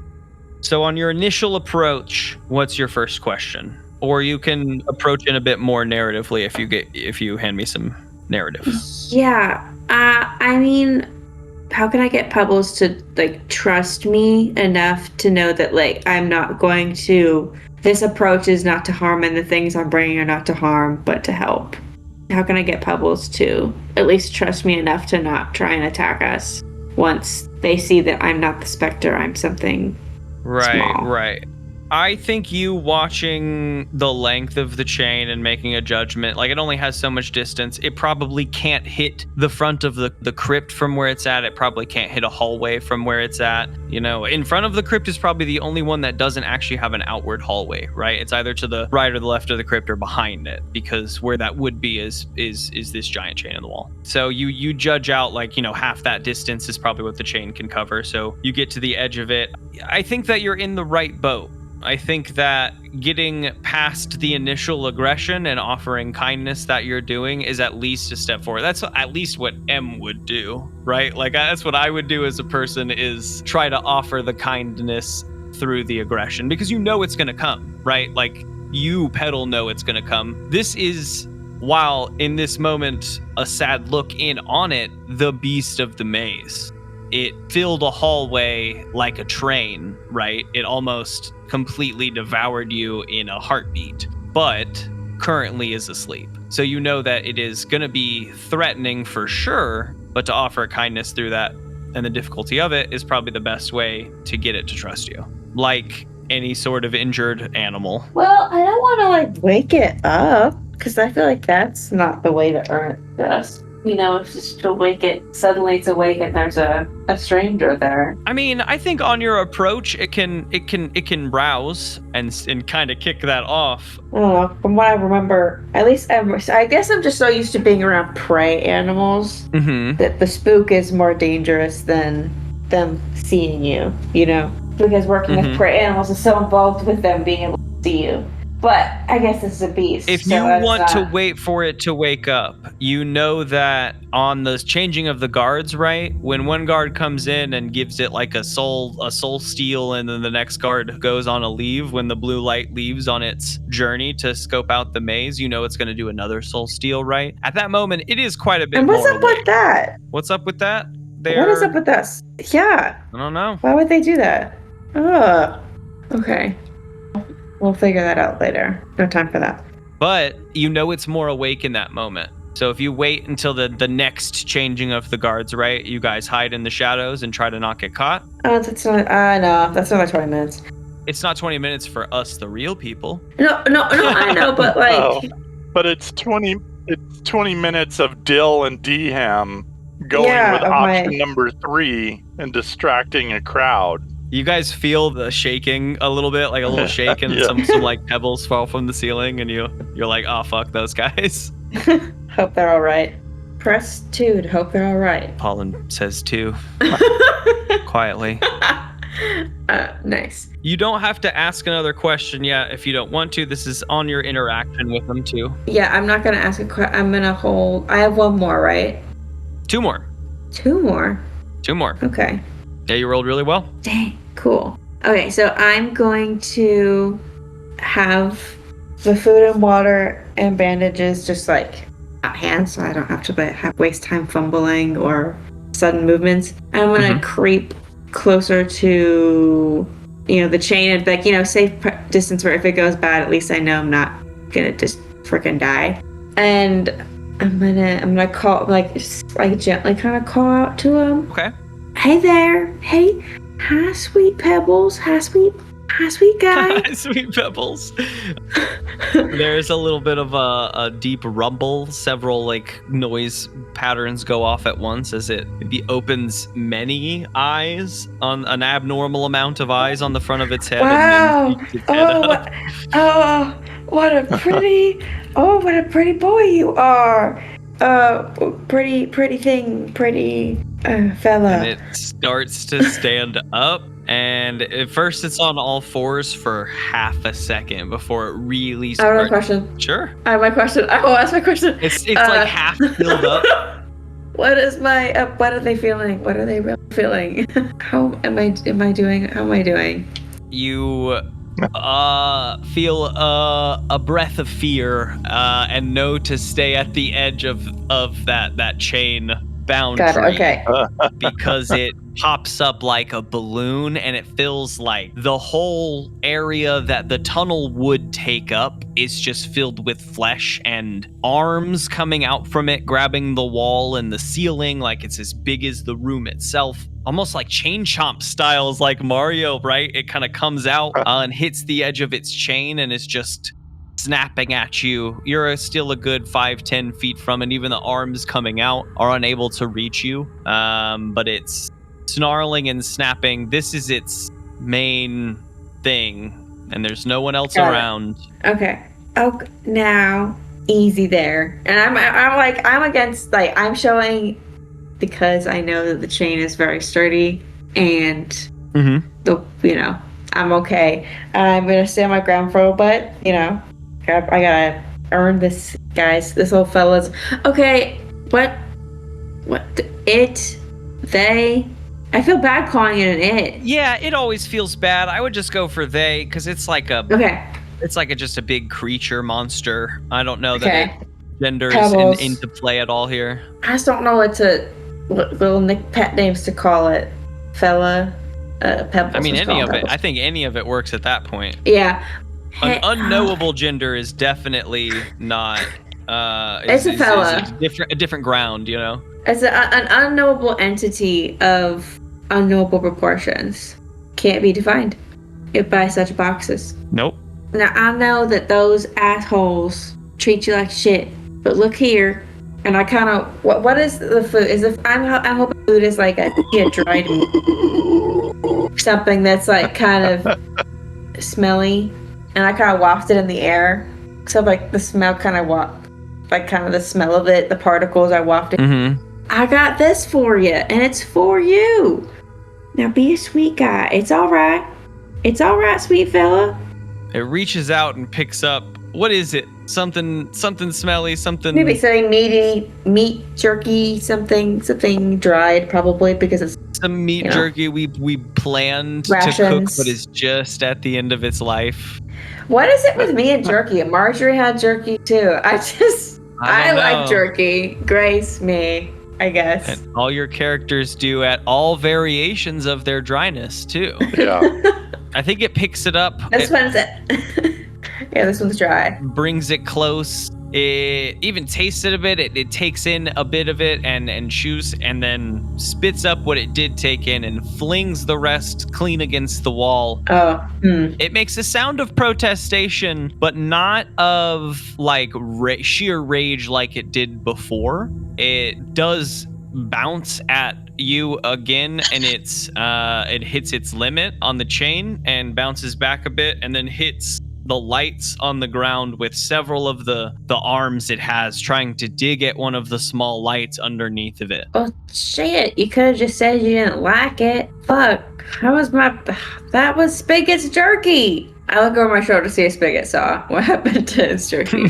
So on your initial approach, what's your first question? Or you can approach it a bit more narratively if you hand me some narrative. Yeah. How can I get Pebbles to trust me enough to know that I'm not going to, this approach is not to harm and the things I'm bringing are not to harm but to help? How can I get Pebbles to at least trust me enough to not try and attack us once they see that I'm not the Spectre, I'm something small? Right. I think you watching the length of the chain and making a judgment, it only has so much distance. It probably can't hit the front of the crypt from where it's at. It probably can't hit a hallway from where it's at. In front of the crypt is probably the only one that doesn't actually have an outward hallway, right? It's either to the right or the left of the crypt or behind it, because where that would be is this giant chain in the wall. So you judge out half that distance is probably what the chain can cover. So you get to the edge of it. I think that you're in the right boat. I think that getting past the initial aggression and offering kindness that you're doing is at least a step forward. That's at least what M would do, right? That's what I would do as a person, is try to offer the kindness through the aggression, because it's going to come, right? You, Petal, know it's going to come. This is, while in this moment a sad look in on it, the beast of the maze. It filled a hallway like a train, right? It almost completely devoured you in a heartbeat, but currently is asleep. So you know that it is going to be threatening for sure, but to offer kindness through that and the difficulty of it is probably the best way to get it to trust you. Like any sort of injured animal. Well, I don't want to wake it up, because I feel like that's not the way to earn this. It's just to wake it, suddenly it's awake and there's a stranger there. I think on your approach, it can rouse and kind of kick that off. I don't know. From what I remember, at least I guess I'm just so used to being around prey animals that the spook is more dangerous than them seeing you, because working with prey animals is so involved with them being able to see you. But I guess this is a beast. If you want to wait for it to wake up, you know that on the changing of the guards, right? When one guard comes in and gives it a soul steal, and then the next guard goes on a leave, when the blue light leaves on its journey to scope out the maze, it's going to do another soul steal, right? At that moment, it is quite a bit more. And what's up with that? What's up with that? What is up with that? Yeah. I don't know. Why would they do that? Okay. We'll figure that out later. No time for that. But it's more awake in that moment. So if you wait until the next changing of the guards, right? You guys hide in the shadows and try to not get caught. Oh, that's not. No, that's not like 20 minutes. It's not 20 minutes for us, the real people. No, I know, but like. Oh, but it's 20 minutes of Dill and Dham going with option number 3 and distracting a crowd. You guys feel the shaking a little bit, like a little shake, and some like pebbles fall from the ceiling, and you're like, oh fuck those guys. Hope they're all right. Press 2 to hope they're all right. Pollen says 2. Quietly. Nice. You don't have to ask another question yet if you don't want to. This is on your interaction with them too. Yeah, I'm not gonna ask a question. I'm gonna hold. I have one more, right? 2 more. 2 more. 2 more. Okay. Yeah, you rolled really well. Dang, cool. Okay, so I'm going to have the food and water and bandages just like at hand, so I don't have to waste time fumbling or sudden movements. I'm gonna creep closer to, the chain and like, safe distance where if it goes bad, at least I know I'm not gonna just freaking die. And I'm gonna call, like gently kind of call out to him. Okay. Hey there. Hey. Hi, sweet Pebbles. Hi, sweet guy. Hi, sweet Pebbles. There's a little bit of a deep rumble. Several like noise patterns go off at once as it opens many eyes, on an abnormal amount of eyes on the front of its head. Wow. And then peeks its head up. What a pretty boy you are. Pretty fella. And it starts to stand up, and at first it's on all fours for half a second before it really starts. I have a question. Sure. I have my question. I will ask my question. It's like half filled up. What is my? What are they feeling? What are they really feeling? How am I doing? How am I doing? You feel a breath of fear and know to stay at the edge of that chain boundary. Got it, okay. Because it pops up like a balloon, and it feels like the whole area that the tunnel would take up is just filled with flesh and arms coming out from it, grabbing the wall and the ceiling, like it's as big as the room itself. Almost like chain chomp styles, like Mario, right? It kind of comes out and hits the edge of its chain and is just snapping at you. You're still a good 5-10 feet from it. Even the arms coming out are unable to reach you. But it's snarling and snapping. This is its main thing, and there's no one else around. Okay. Oh, now easy there. And I'm against, like, I'm showing, because I know that the chain is very sturdy and I'm okay. I'm gonna stay on my ground for a bit, I gotta earn this, guys. This old fella's okay. What? They? I feel bad calling it an it. Yeah, it always feels bad. I would just go for they, because it's like just a big creature monster. I don't know that it genders into play at all here. I just don't know what little pet names to call it. Fella, Pebbles. I mean, any of it. I think any of it works at that point. Yeah. An unknowable gender is definitely not. It's a fella. It's a different ground, It's an unknowable entity of unknowable proportions. Can't be defined by such boxes. Nope. Now, I know that those assholes treat you like shit, but look here, and I kind of... What is the food? I'm hoping food is like a dried something that's like kind of smelly, and I kind of waft it in the air. So like the smell kind of the smell of it, the particles I wafted. Mm-hmm. I got this for you, and it's for you. Now be a sweet guy. It's all right. It's all right, sweet fella. It reaches out and picks up. What is it? Something smelly. Something. Maybe something meat jerky. Something dried, probably, because it's some meat jerky we planned rations to cook, but is just at the end of its life. What is it with me and jerky? Marjorie had jerky too. I like jerky. Grace me, I guess. And all your characters do at all variations of their dryness too. Yeah. I think it picks it up. This one's it. Yeah, this one's dry. Brings it close It even tasted a bit. It takes in a bit of it and chews, and then spits up what it did take in and flings the rest clean against the wall. It makes a sound of protestation, but not of like sheer rage like it did before. It does bounce at you again, and it hits its limit on the chain and bounces back a bit, and then hits the lights on the ground with several of the arms it has, trying to dig at one of the small lights underneath of it. Oh shit, you could have just said you didn't like it. Fuck. That was Spigget's jerky. I look over my shoulder to see if Spigot saw what happened to his jerky.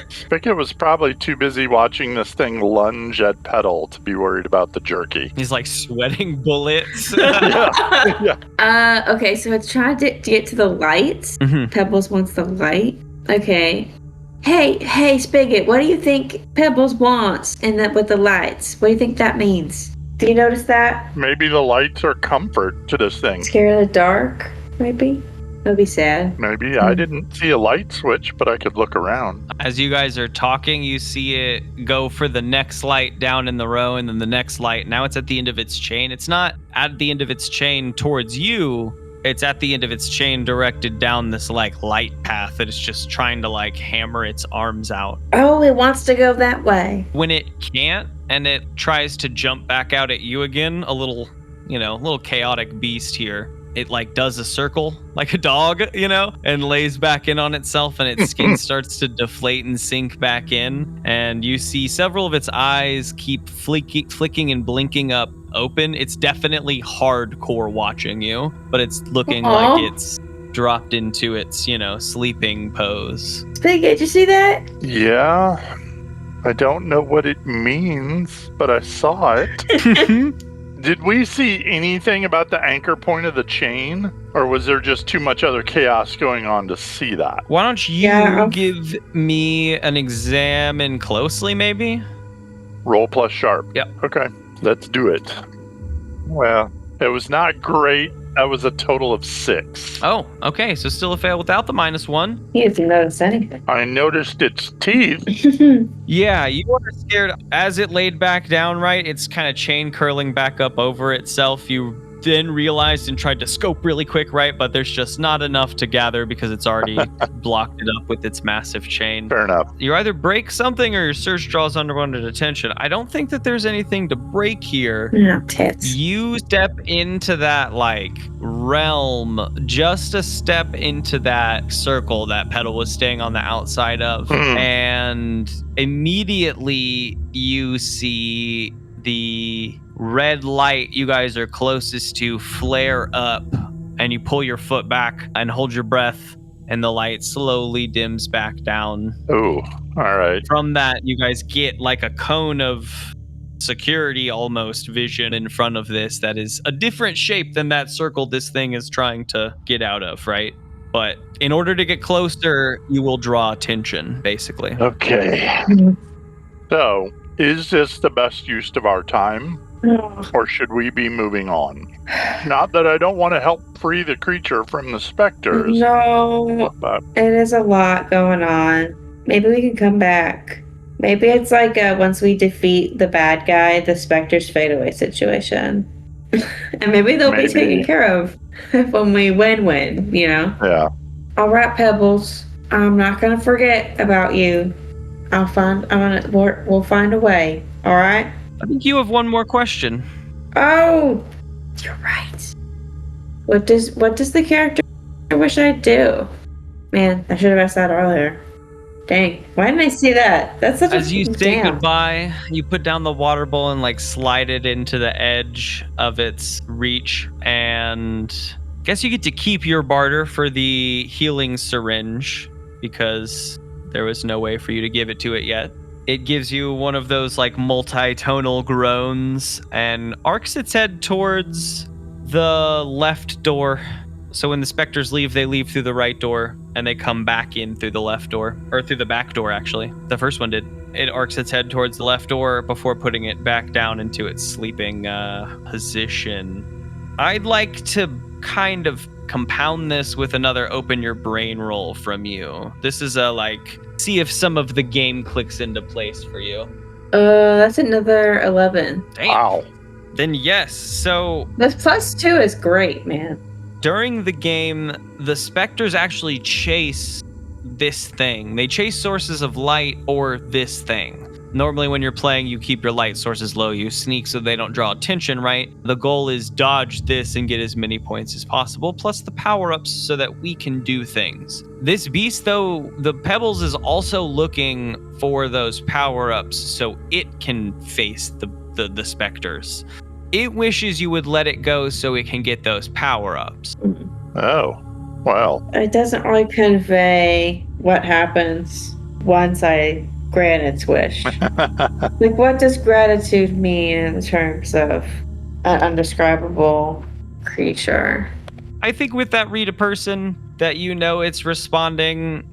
Spigot was probably too busy watching this thing lunge at Petal to be worried about the jerky. He's like sweating bullets. Yeah. Okay, so it's trying to get to the lights. Pebbles wants the light. Okay. Hey, Spigot, what do you think Pebbles wants with the lights? What do you think that means? Do you notice that? Maybe the lights are comfort to this thing. Scared of the dark, maybe? That'd be sad. Maybe. I didn't see a light switch, but I could look around. As you guys are talking, you see it go for the next light down in the row, and then the next light. Now it's at the end of its chain. It's not at the end of its chain towards you. It's at the end of its chain directed down this like light path that it's just trying to like hammer its arms out. Oh, it wants to go that way. When it can't and it tries to jump back out at you again, a little chaotic beast here. It like does a circle like a dog, and lays back in on itself, and its skin starts to deflate and sink back in. And you see several of its eyes keep flicking and blinking up open. It's definitely hardcore watching you, but it's looking like it's dropped into its, sleeping pose. Spigot, did you see that? Yeah. I don't know what it means, but I saw it. Did we see anything about the anchor point of the chain? Or was there just too much other chaos going on to see that? Why don't you give me an examine closely, maybe? Roll plus sharp. Yep. Okay, let's do it. Well, it was not great. That was a total of 6. Oh, okay. So still a fail without the -1. You didn't notice anything. I noticed its teeth. Yeah, you were scared. As it laid back down, right? It's kind of chain curling back up over itself. You then realized and tried to scope really quick, right? But there's just not enough to gather because it's already blocked it up with its massive chain. Fair enough. You either break something or your search draws unwanted attention. I don't think that there's anything to break here. No, tits. You step into that realm, just a step into that circle that Petal was staying on the outside of. And immediately you see the red light you guys are closest to flare up, and you pull your foot back and hold your breath, and the light slowly dims back down. Oh, all right. From that, you guys get like a cone of security almost vision in front of this that is a different shape than that circle this thing is trying to get out of, right? But in order to get closer, you will draw attention, basically. Okay. So, is this the best use of our time? Or should we be moving on? Not that I don't want to help free the creature from the specters. No, but it is a lot going on. Maybe we can come back. Maybe it's like once we defeat the bad guy, the specters fade away situation. And maybe they'll be taken care of when we win, Yeah. All right, Pebbles. I'm not going to forget about you. We'll find a way. All right? I think you have one more question. Oh, you're right. What does the character wish I'd do? Man, I should have asked that earlier. Dang, why didn't I see that? That's such As a you say damn. goodbye, you put down the water bowl and slide it into the edge of its reach, and I guess you get to keep your barter for the healing syringe because there was no way for you to give it to it yet. It gives you one of those multi-tonal groans and arcs its head towards the left door. So when the specters leave, they leave through the right door and they come back in through the left door, or through the back door, actually. The first one did. It arcs its head towards the left door before putting it back down into its sleeping position. I'd like to kind of compound this with another open your brain roll from you. This is a see if some of the game clicks into place for you. That's another 11. Damn. Wow. Then yes. So This +2 is great, man. during the game, the specters actually chase this thing. They chase sources of light or this thing. Normally when you're playing, you keep your light sources low. You sneak so they don't draw attention, right? The goal is dodge this and get as many points as possible, plus the power-ups so that we can do things. This beast, though, the Pebbles is also looking for those power-ups so it can face the specters. It wishes you would let it go so it can get those power-ups. Oh, well. It doesn't really convey what happens once I grant its wish. Like, what does gratitude mean in terms of an undescribable creature? I think with that read a person, that you know it's responding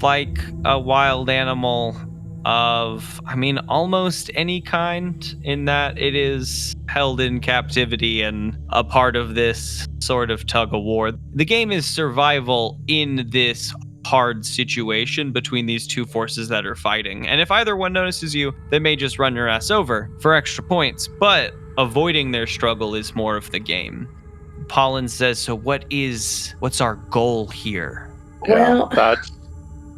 like a wild animal of, almost any kind, in that it is held in captivity and a part of this sort of tug of war. The game is survival in this hard situation between these two forces that are fighting. And if either one notices you, they may just run your ass over for extra points, but avoiding their struggle is more of the game. Pollen says, so what's our goal here? Well,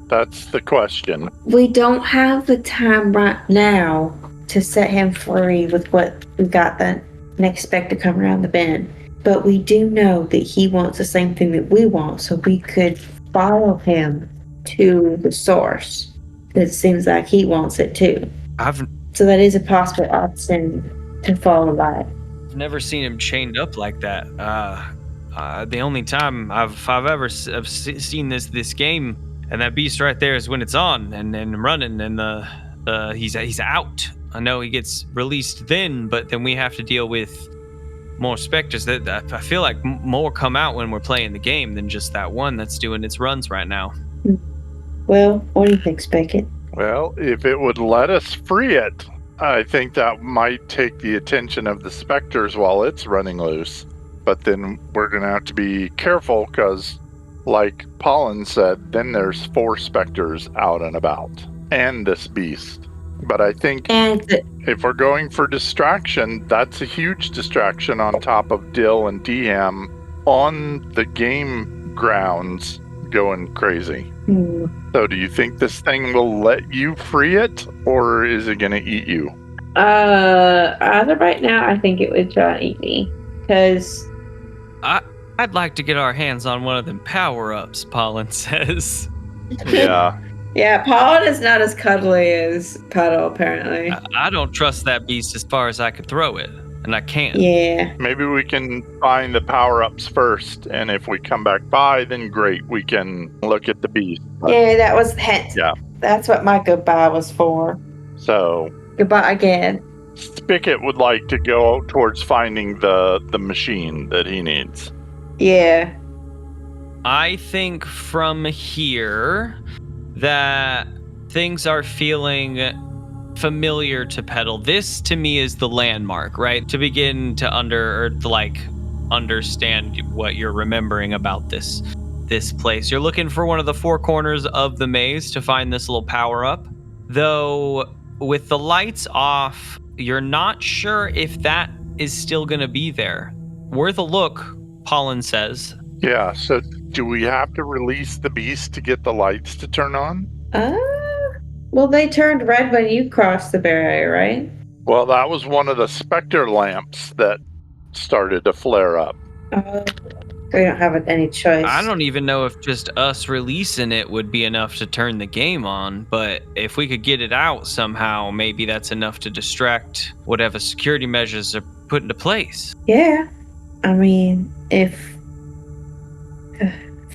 that's the question. we don't have the time right now to set him free with what we got the next specter come around the bend. But we do know that he wants the same thing that we want, so we could follow him to the source. It seems like he wants it too. So that is a possible option to follow by. I've never seen him chained up like that. The only time I've ever seen this game, and that beast right there, is when it's on and running, and he's out. I know he gets released then, but then we have to deal with more specters. That I feel like more come out when we're playing the game than just that one that's doing its runs right now. Well, what do you think, Spicket? Well, if it would let us free it, I think that might take the attention of the specters while it's running loose. But then we're going to have to be careful because, like Pollen said, then there's 4 specters out and about, and this beast. But I think if we're going for distraction, that's a huge distraction on top of Dill and Deham on the game grounds going crazy. So do you think this thing will let you free it, or is it going to eat you? As of right now, I think it would try and eat me. Because I'd like to get our hands on one of them power-ups, Pollen says. Yeah. Yeah, Pollen is not as cuddly as Petal, apparently. I don't trust that beast as far as I could throw it, and I can't. Yeah. Maybe we can find the power-ups first, and if we come back by, then great, we can look at the beast. Yeah, that was hint. Yeah. That's what my goodbye was for. So Goodbye again. Spicket would like to go towards finding the machine that he needs. Yeah. I think from here that things are feeling familiar to Petal. This to me is the landmark, right? To begin to understand what you're remembering about this place. You're looking for one of the 4 corners of the maze to find this little power up. Though with the lights off, you're not sure if that is still going to be there. Worth a look, Pollen says. Yeah, so do we have to release the beast to get the lights to turn on? Well, they turned red when you crossed the barrier, right? Well, that was one of the specter lamps that started to flare up. We don't have any choice. I don't even know if just us releasing it would be enough to turn the game on, but if we could get it out somehow, maybe that's enough to distract whatever security measures are put into place. Yeah. I mean, if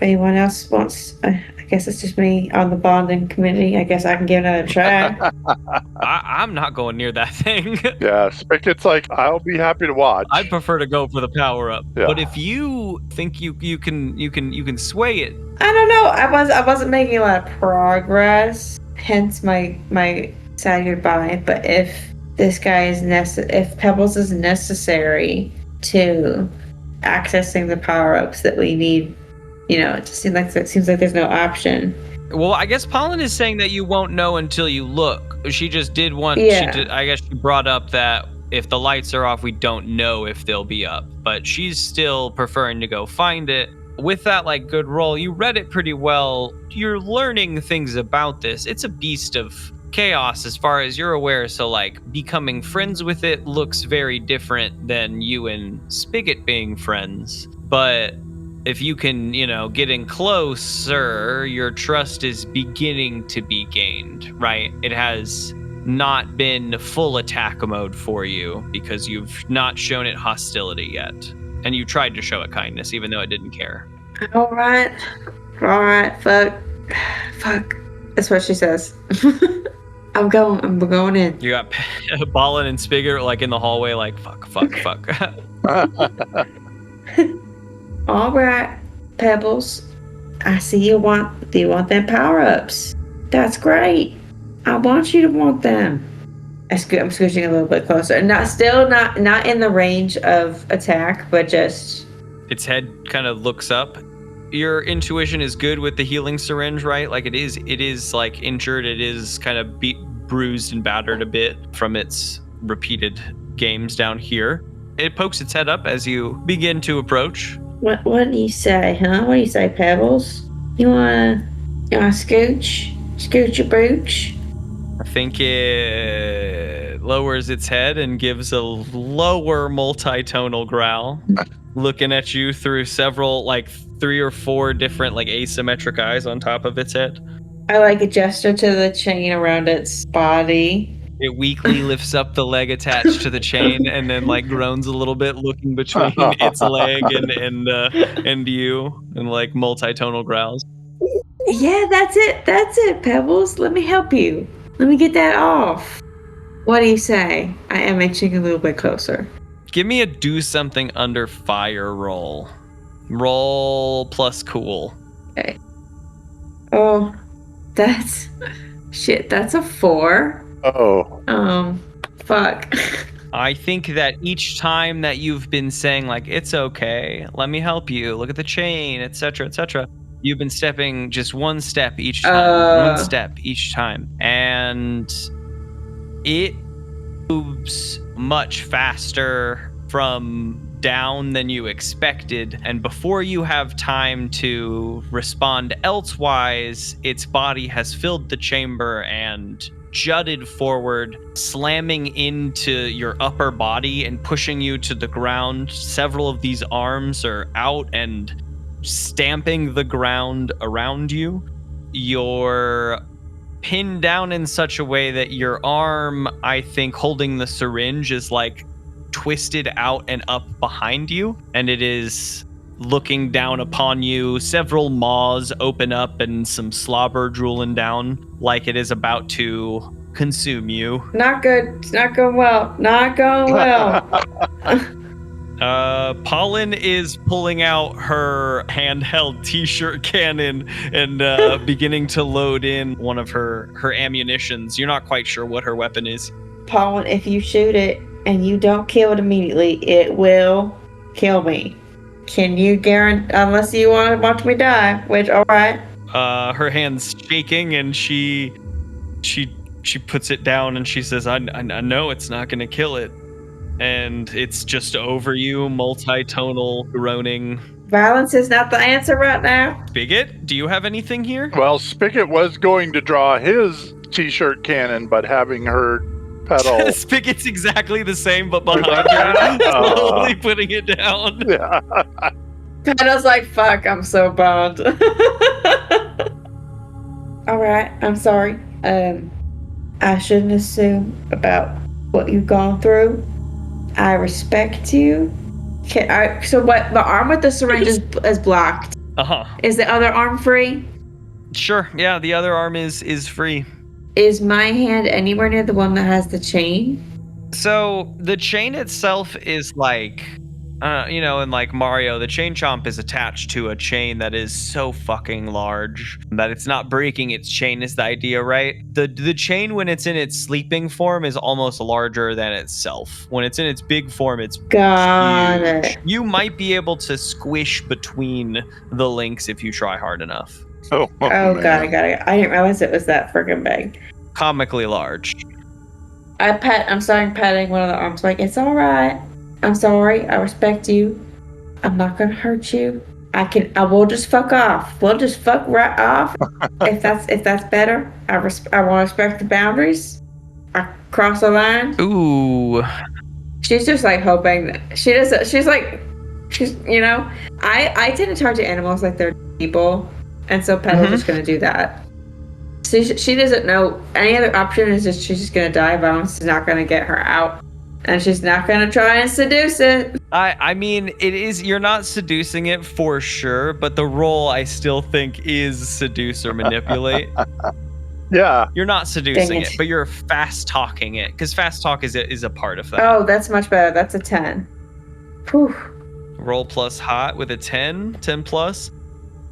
anyone else wants, I guess it's just me on the bonding committee. I guess I can give it another try. I'm not going near that thing. Yeah, Spicket's like, I'll be happy to watch. I'd prefer to go for the power up. Yeah. But if you think you can sway it, I don't know. I wasn't making a lot of progress. Hence my sad goodbye. But if this guy is if Pebbles is necessary to accessing the power-ups that we need. It just seems like there's no option. Well, I guess Pollen is saying that you won't know until you look. She just did one. Yeah. I guess she brought up that if the lights are off, we don't know if they'll be up. But she's still preferring to go find it. With that, good roll, you read it pretty well. You're learning things about this. It's a beast of chaos as far as you're aware. So, becoming friends with it looks very different than you and Spigot being friends. But if you can, get in closer, your trust is beginning to be gained, right? It has not been full attack mode for you because you've not shown it hostility yet. And you tried to show it kindness, even though it didn't care. All right, fuck. That's what she says. I'm going in. You got Ballin and Spigot in the hallway, fuck. All right, Pebbles. I see you want them power-ups. That's great. I want you to want them. I'm scooching a little bit closer. Not in the range of attack, but just... Its head kind of looks up. Your intuition is good with the healing syringe, right? It is injured. It is kind of bruised and battered a bit from its repeated games down here. It pokes its head up as you begin to approach. What do you say, huh? What do you say, Pebbles? You wanna scooch? Scooch your booch? I think it lowers its head and gives a lower multi-tonal growl, looking at you through several, 3 or 4 different, asymmetric eyes on top of its head. I a gesture to the chain around its body. It weakly lifts up the leg attached to the chain and then groans a little bit, looking between its leg and you, and multi-tonal growls. Yeah, that's it, Pebbles. Let me help you. Let me get that off. What do you say? I am inching a little bit closer. Give me a do something under fire roll. Roll plus cool. Okay. Oh, that's a 4. Oh. Fuck. I think that each time that you've been saying it's okay, let me help you, look at the chain, etc., etc., you've been stepping just one step each time, and it moves much faster from down than you expected, and before you have time to respond elsewise, its body has filled the chamber and jutted forward, slamming into your upper body and pushing you to the ground. Several of these arms are out and stamping the ground around you. You're pinned down in such a way that your arm, I think, holding the syringe is twisted out and up behind you, and it is looking down upon you. Several maws open up and some slobber drooling down like it is about to consume you. Not good. It's not going well. Pollen is pulling out her handheld t-shirt cannon and beginning to load in one of her ammunitions. You're not quite sure what her weapon is. Pollen, if you shoot it and you don't kill it immediately, it will kill me. Can you guarantee, unless you want to watch me die, which, all right. Her hand's shaking and she puts it down and she says, I know it's not going to kill it. And it's just over you, multi-tonal groaning. Violence is not the answer right now. Spigot, do you have anything here? Well, Spigot was going to draw his t-shirt cannon, but having heard Petal... Spigot's exactly the same, but behind her, slowly putting it down. Yeah. Petal's fuck, I'm so bummed. All right, I'm sorry. I shouldn't assume about what you've gone through. I respect you. So what? The arm with the syringe is blocked. Uh-huh. Is the other arm free? Sure. Yeah, the other arm is free. Is my hand anywhere near the one that has the chain? So the chain itself is in like Mario, the chain chomp is attached to a chain that is so fucking large that it's not breaking its chain is the idea, right? The chain when it's in its sleeping form is almost larger than itself. When it's in its big form, it's Got huge. it. You might be able to squish between the links if you try hard enough. Oh, man. got it. I didn't realize it was that freaking big. Comically large. I'm starting petting one of the arms, like, it's all right. I'm sorry. I respect you. I'm not gonna hurt you. I will just fuck off. We'll just fuck right off. if that's better. I want to respect the boundaries. I cross the line. Ooh. She's just like hoping that she doesn't. She's I tend to talk to animals like they're people, and so Petal's just gonna do that. She doesn't know any other option is just she's just gonna die. Violence is not gonna get her out. And she's not gonna try and seduce it. I mean, it is, you're not seducing it for sure, but the role I still think is seduce or manipulate. Yeah. You're not seducing it, but you're fast talking it, because fast talk is a part of that. Oh, that's much better. That's a 10. Whew. Roll plus hot with a 10 plus.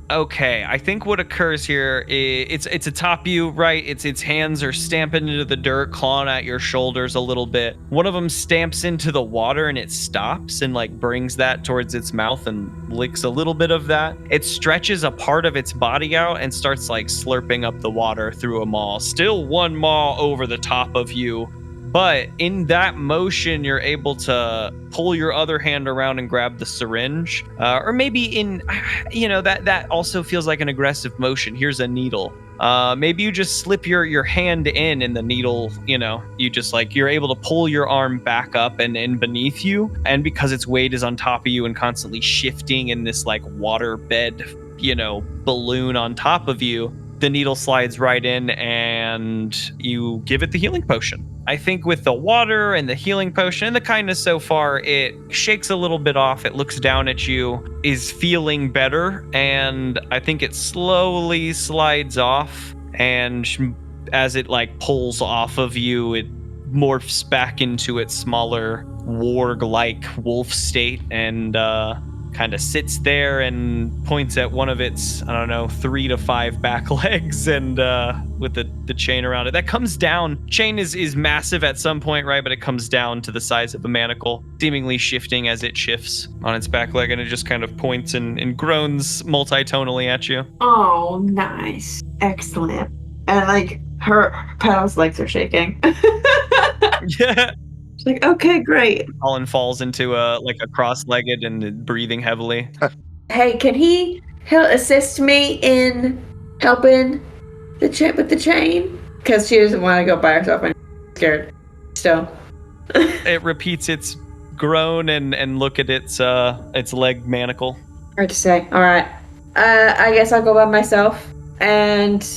Okay, I think what occurs here is it's atop you, right? Its hands are stamping into the dirt, clawing at your shoulders a little bit. One of them stamps into the water and it stops and like brings that towards its mouth and licks a little bit of that. It stretches a part of its body out and starts like slurping up the water through a maw. Still one maw over the top of you. But in that motion, you're able to pull your other hand around and grab the syringe. Or maybe that also feels like an aggressive motion. Here's a needle. Maybe you just slip your hand in and the needle, you just you're able to pull your arm back up and beneath you. And because its weight is on top of you and constantly shifting in this water bed, balloon on top of you, the needle slides right in and you give it the healing potion. I think with the water and the healing potion and the kindness so far, it shakes a little bit off. It looks down at you, is feeling better, and I think it slowly slides off. And as it pulls off of you, it morphs back into its smaller warg-like wolf state and kind of sits there and points at one of its, 3 to 5 back legs and with the chain around it. That comes down. Chain is massive at some point, right? But it comes down to the size of a manacle, seemingly shifting as it shifts on its back leg, and it just kind of points and groans multitonally at you. Oh, nice. Excellent. And her Petal's legs are shaking. Yeah. She's like, okay, great. Colin falls into a cross-legged and breathing heavily. Hey, can he'll assist me in helping with the chain? Because she doesn't want to go by herself and she's scared still. It repeats its groan and look at its leg manacle. Hard to say. All right. I guess I'll go by myself. And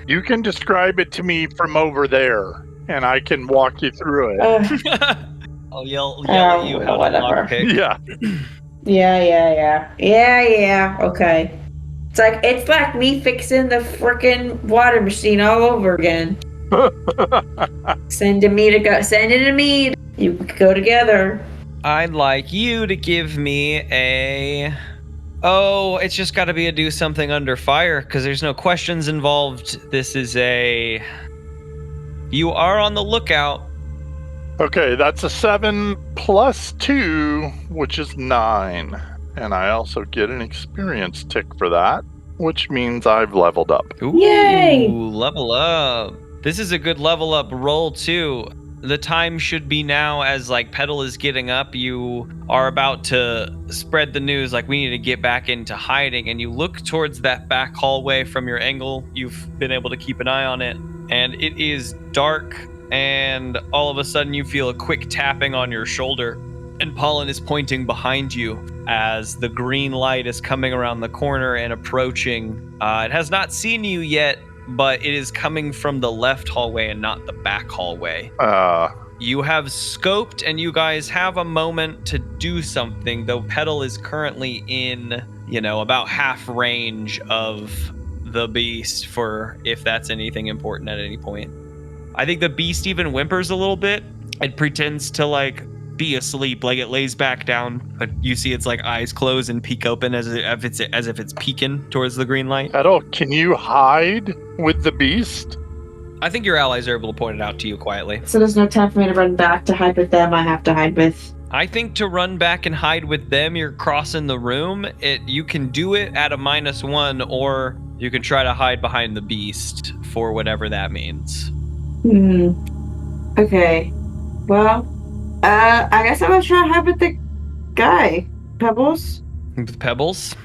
you can describe it to me from over there, and I can walk you through it. I'll yell at you how to lockpick. Yeah. Yeah. Okay. It's like me fixing the freaking water machine all over again. Sending to me. You go together. I'd like you to give me a... Oh, it's just got to be a do something under fire, because there's no questions involved. This is a... You are on the lookout. Okay, that's a 7 plus 2, which is 9. And I also get an experience tick for that, which means I've leveled up. Ooh, yay! Level up. This is a good level up roll, too. The time should be now as Petal is getting up. You are about to spread the news we need to get back into hiding. And you look towards that back hallway from your angle. You've been able to keep an eye on it. And it is dark. And all of a sudden you feel a quick tapping on your shoulder. And Pollen is pointing behind you as the green light is coming around the corner and approaching. It has not seen you yet, but it is coming from the left hallway and not the back hallway. You have scoped and you guys have a moment to do something, though Petal is currently in, about half range of the beast for if that's anything important at any point. I think the beast even whimpers a little bit. It pretends to be asleep. Like it lays back down, but you see its like eyes close and peek open as if it's peeking towards the green light. Petal, can you hide with the beast? I think your allies are able to point it out to you quietly. So there's no time for me to run back to hide with them. I have to hide with. I think to run back and hide with them, you're crossing the room. You can do it at a -1, or you can try to hide behind the beast for whatever that means. Okay. Well, I guess I'm gonna try to hide with the guy. Pebbles? With Pebbles?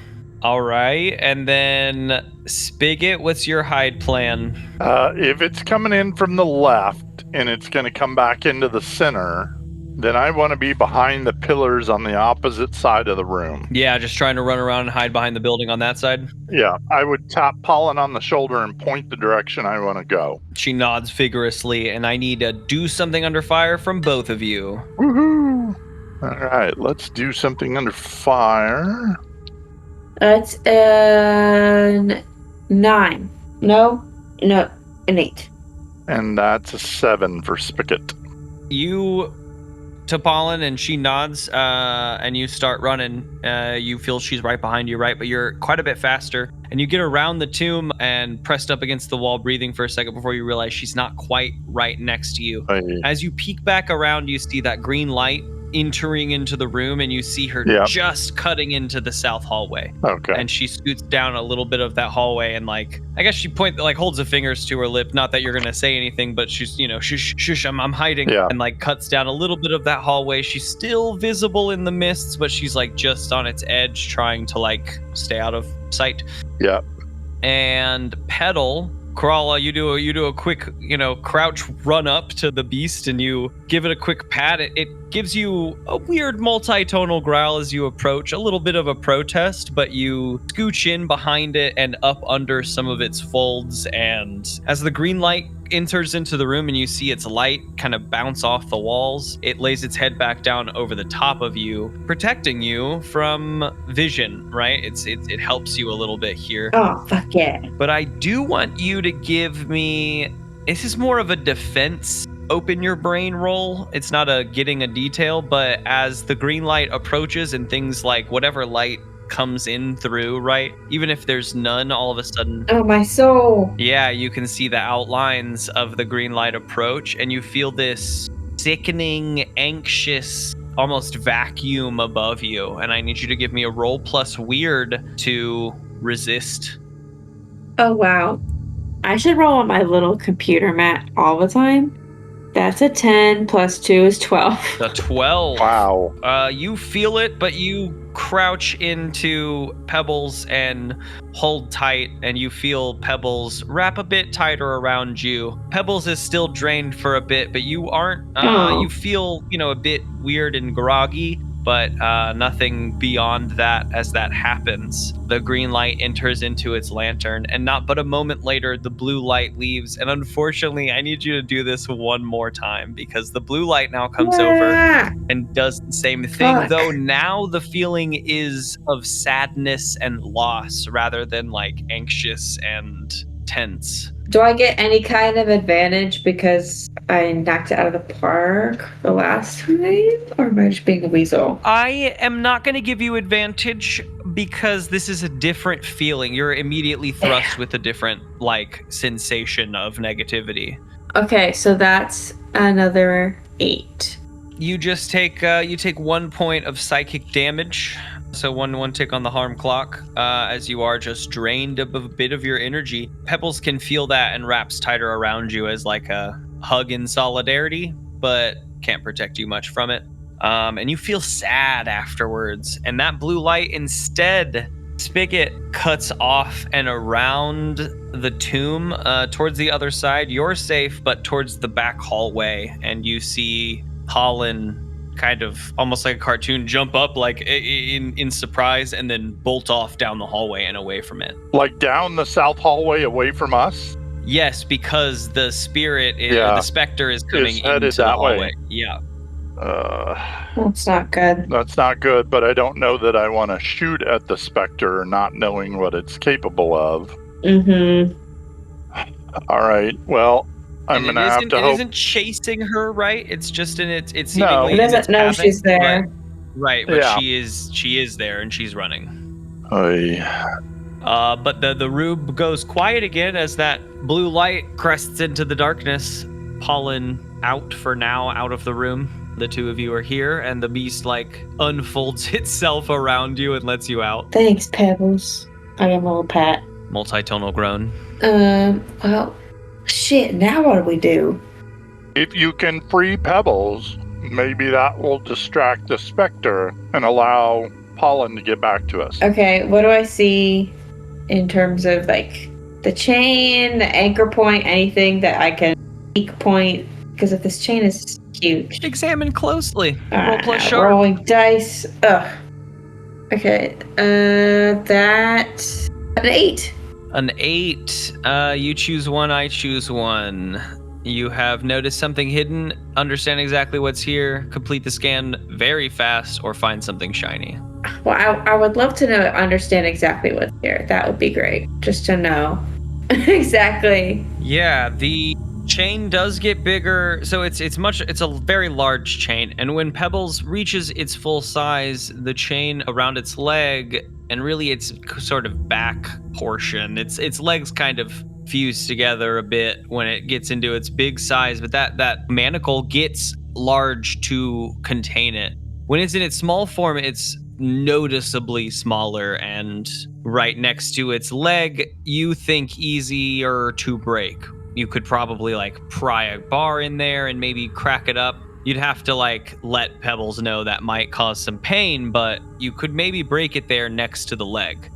All right. And then Spigot, what's your hide plan? If it's coming in from the left and it's going to come back into the center, then I want to be behind the pillars on the opposite side of the room. Yeah, just trying to run around and hide behind the building on that side. Yeah, I would tap Pollen on the shoulder and point the direction I want to go. She nods vigorously, and I need to do something under fire from both of you. Woohoo! All right, let's do something under fire. It's an 9. No, an 8. And that's a 7 for Spigot. You to Pollen, and she nods, and you start running. You feel she's right behind you, right? But you're quite a bit faster, and you get around the tomb and pressed up against the wall, breathing for a second before you realize she's not quite right next to you. As you peek back around, you see that green light entering into the room, and you see her just cutting into the south hallway. Okay. And she scoots down a little bit of that hallway, and like, I guess she holds her fingers to her lip. Not that you're gonna say anything, but she's, shush, shush, I'm hiding. Yeah. And like cuts down a little bit of that hallway. She's still visible in the mists, but she's like just on its edge, trying to like stay out of sight. Yeah. And Petal, Crawla, you do a quick, crouch run up to the beast, and you give it a quick pat. It gives you a weird multi-tonal growl as you approach, a little bit of a protest, but you scooch in behind it and up under some of its folds, and as the green light enters into the room and you see its light kind of bounce off the walls, it lays its head back down over the top of you, protecting you from vision, right? It helps you a little bit here. Oh, fuck yeah. But I do want you to give me, this is more of a defense open your brain roll. It's not a getting a detail, but as the green light approaches and things like whatever light comes in through, right? Even if there's none, all of a sudden, oh, my soul. Yeah, you can see the outlines of the green light approach, and you feel this sickening, anxious, almost vacuum above you. And I need you to give me a roll plus weird to resist. Oh, wow. I should roll on my little computer mat all the time. That's a 10 plus 2 is 12. The 12. Wow. You feel it, but you crouch into Pebbles and hold tight, and you feel Pebbles wrap a bit tighter around you. Pebbles is still drained for a bit, but you aren't. You feel, a bit weird and groggy, but nothing beyond that. As that happens, the green light enters into its lantern, and not but a moment later, the blue light leaves. And unfortunately, I need you to do this one more time, because the blue light now comes over and does the same thing. Fuck. Though now the feeling is of sadness and loss rather than like anxious and tense. Do I get any kind of advantage because I knocked it out of the park the last time? Or am I just being a weasel? I am not going to give you advantage because this is a different feeling. You're immediately thrust with a different, sensation of negativity. Okay, so that's another 8. You just take 1 point of psychic damage. So one tick on the harm clock, as you are just drained of a bit of your energy. Pebbles can feel that and wraps tighter around you as like a hug in solidarity, but can't protect you much from it. And you feel sad afterwards. And that blue light instead, Spigot, cuts off and around the tomb towards the other side. You're safe, but towards the back hallway, and you see Pollen kind of almost like a cartoon jump up in surprise and then bolt off down the hallway and away from it. Like down the south hallway away from us? Yes, because the spirit, the specter is coming into the hallway. Way. Yeah. That's not good. That's not good, but I don't know that I want to shoot at the specter not knowing what it's capable of. Mm-hmm. All right, well, I'm And gonna have to it hope. isn't chasing her, right? It's just in its It seemingly in its doesn't know pathing, she's there. Right, but Yeah. she is there and she's running. Oy. But the rube goes quiet again as that blue light crests into the darkness. Pollen out for now, out of the room. The two of you are here, and the beast unfolds itself around you and lets you out. Thanks, Pebbles. I am a little pat. Multitonal groan. Well, shit, now what do? If you can free Pebbles, maybe that will distract the specter and allow Pollen to get back to us. Okay, what do I see in terms of the chain, the anchor point, anything that I can weak point? Because if this chain is huge. Examine closely. Roll plus Now, sharp. rolling dice. Ugh. Okay, that's an 8. An 8. You choose one, I choose one. You have noticed something hidden, understand exactly what's here, complete the scan very fast, or find something shiny. Well, I would love to understand exactly what's here. That would be great. Just to know exactly. Yeah, the chain does get bigger, so it's a very large chain, and when Pebbles reaches its full size, the chain around its leg and really its sort of back portion, its legs kind of fuse together a bit when it gets into its big size, but that manacle gets large to contain it. When it's in its small form, it's noticeably smaller, and right next to its leg, you think easier to break. You could probably pry a bar in there and maybe crack it up. You'd have to let Pebbles know that might cause some pain, but you could maybe break it there next to the leg.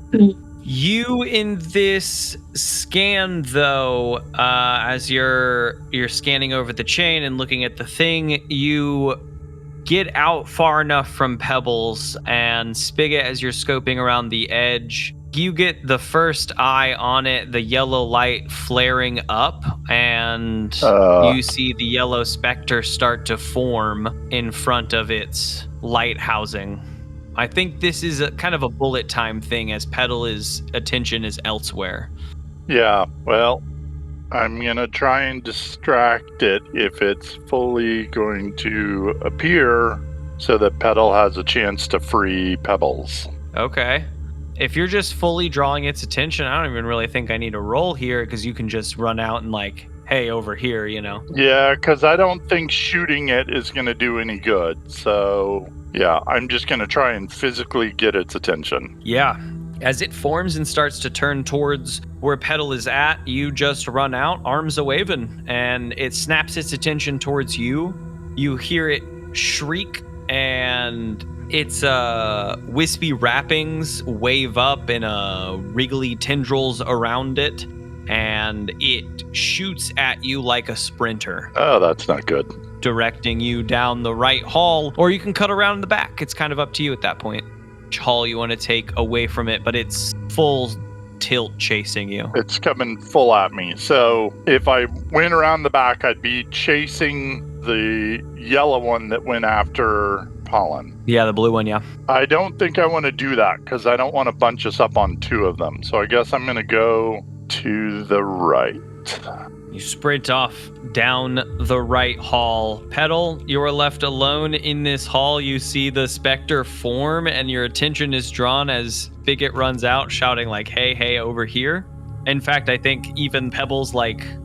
You in this scan though, as you're scanning over the chain and looking at the thing, you get out far enough from Pebbles and Spigot as you're scoping around the edge. You get the first eye on it, the yellow light flaring up, and you see the yellow specter start to form in front of its light housing. I think this is a kind of a bullet time thing as Petal's attention is elsewhere. Yeah, well, I'm going to try and distract it if it's fully going to appear so that Petal has a chance to free Pebbles. Okay. If you're just fully drawing its attention, I don't even really think I need a roll here because you can just run out and hey, over here, you know? Yeah, because I don't think shooting it is going to do any good. So, yeah, I'm just going to try and physically get its attention. Yeah. As it forms and starts to turn towards where Petal is at, you just run out, arms a-waving, and it snaps its attention towards you. You hear it shriek, and its wispy wrappings wave up in wriggly tendrils around it, and it shoots at you like a sprinter. Oh, that's not good. Directing you down the right hall, or you can cut around the back. It's kind of up to you at that point. Which hall you want to take away from it, but it's full tilt chasing you. It's coming full at me. So if I went around the back, I'd be chasing the yellow one that went after Pollen. Yeah, the blue one, yeah. I don't think I want to do that because I don't want to bunch us up on two of them. So I guess I'm going to go to the right. You sprint off down the right hall. Petal, you are left alone in this hall. You see the specter form, and your attention is drawn as Spigot runs out, shouting hey, hey, over here. In fact, I think even Pebbles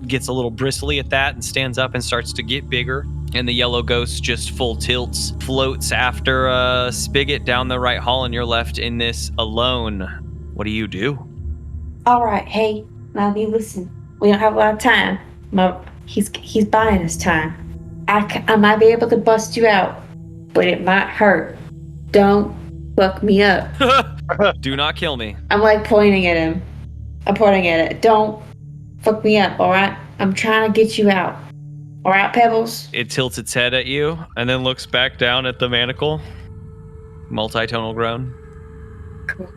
gets a little bristly at that and stands up and starts to get bigger. And the yellow ghost just full tilts, floats after Spigot down the right hall, and you're left in this alone. What do you do? All right, hey, now you listen. We don't have a lot of time. He's buying us time. I might be able to bust you out, but it might hurt. Don't fuck me up. Do not kill me. I'm pointing at him. I'm pointing at it. Don't fuck me up, all right? I'm trying to get you out. All right, Pebbles? It tilts its head at you and then looks back down at the manacle. Multitonal groan. Cool.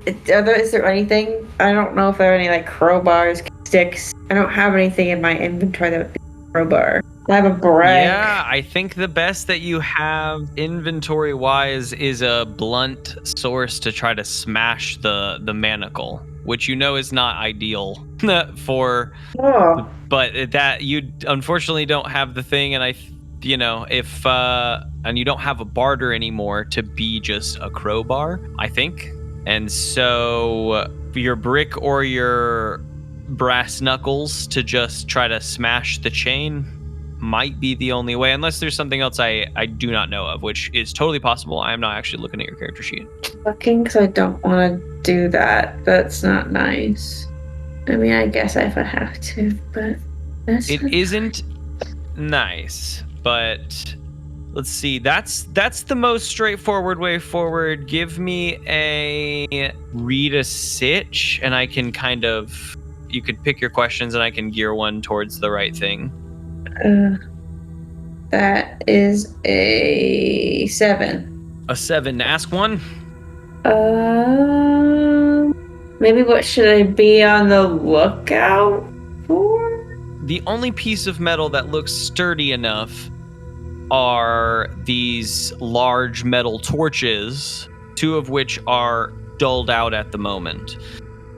Is there anything? I don't know if there are any crowbars, sticks. I don't have anything in my inventory that would be a crowbar. I have a brick. Yeah, I think the best that you have inventory-wise is a blunt source to try to smash the manacle which is not ideal for. Oh, But that you unfortunately don't have the thing, and if and you don't have a barter anymore to be just a crowbar, I think. And so your brick or your brass knuckles to just try to smash the chain might be the only way, unless there's something else I do not know of, which is totally possible. I am not actually looking at your character sheet. looking because I don't want to do that. That's not nice. I mean, I guess if I have to, but it isn't nice. But let's see. That's the most straightforward way forward. Give me a read a sitch, and I can you could pick your questions, and I can gear one towards the right thing. That is a 7. A 7. Ask one. Maybe what should I be on the lookout for? The only piece of metal that looks sturdy enough are these large metal torches, 2 of which are dulled out at the moment.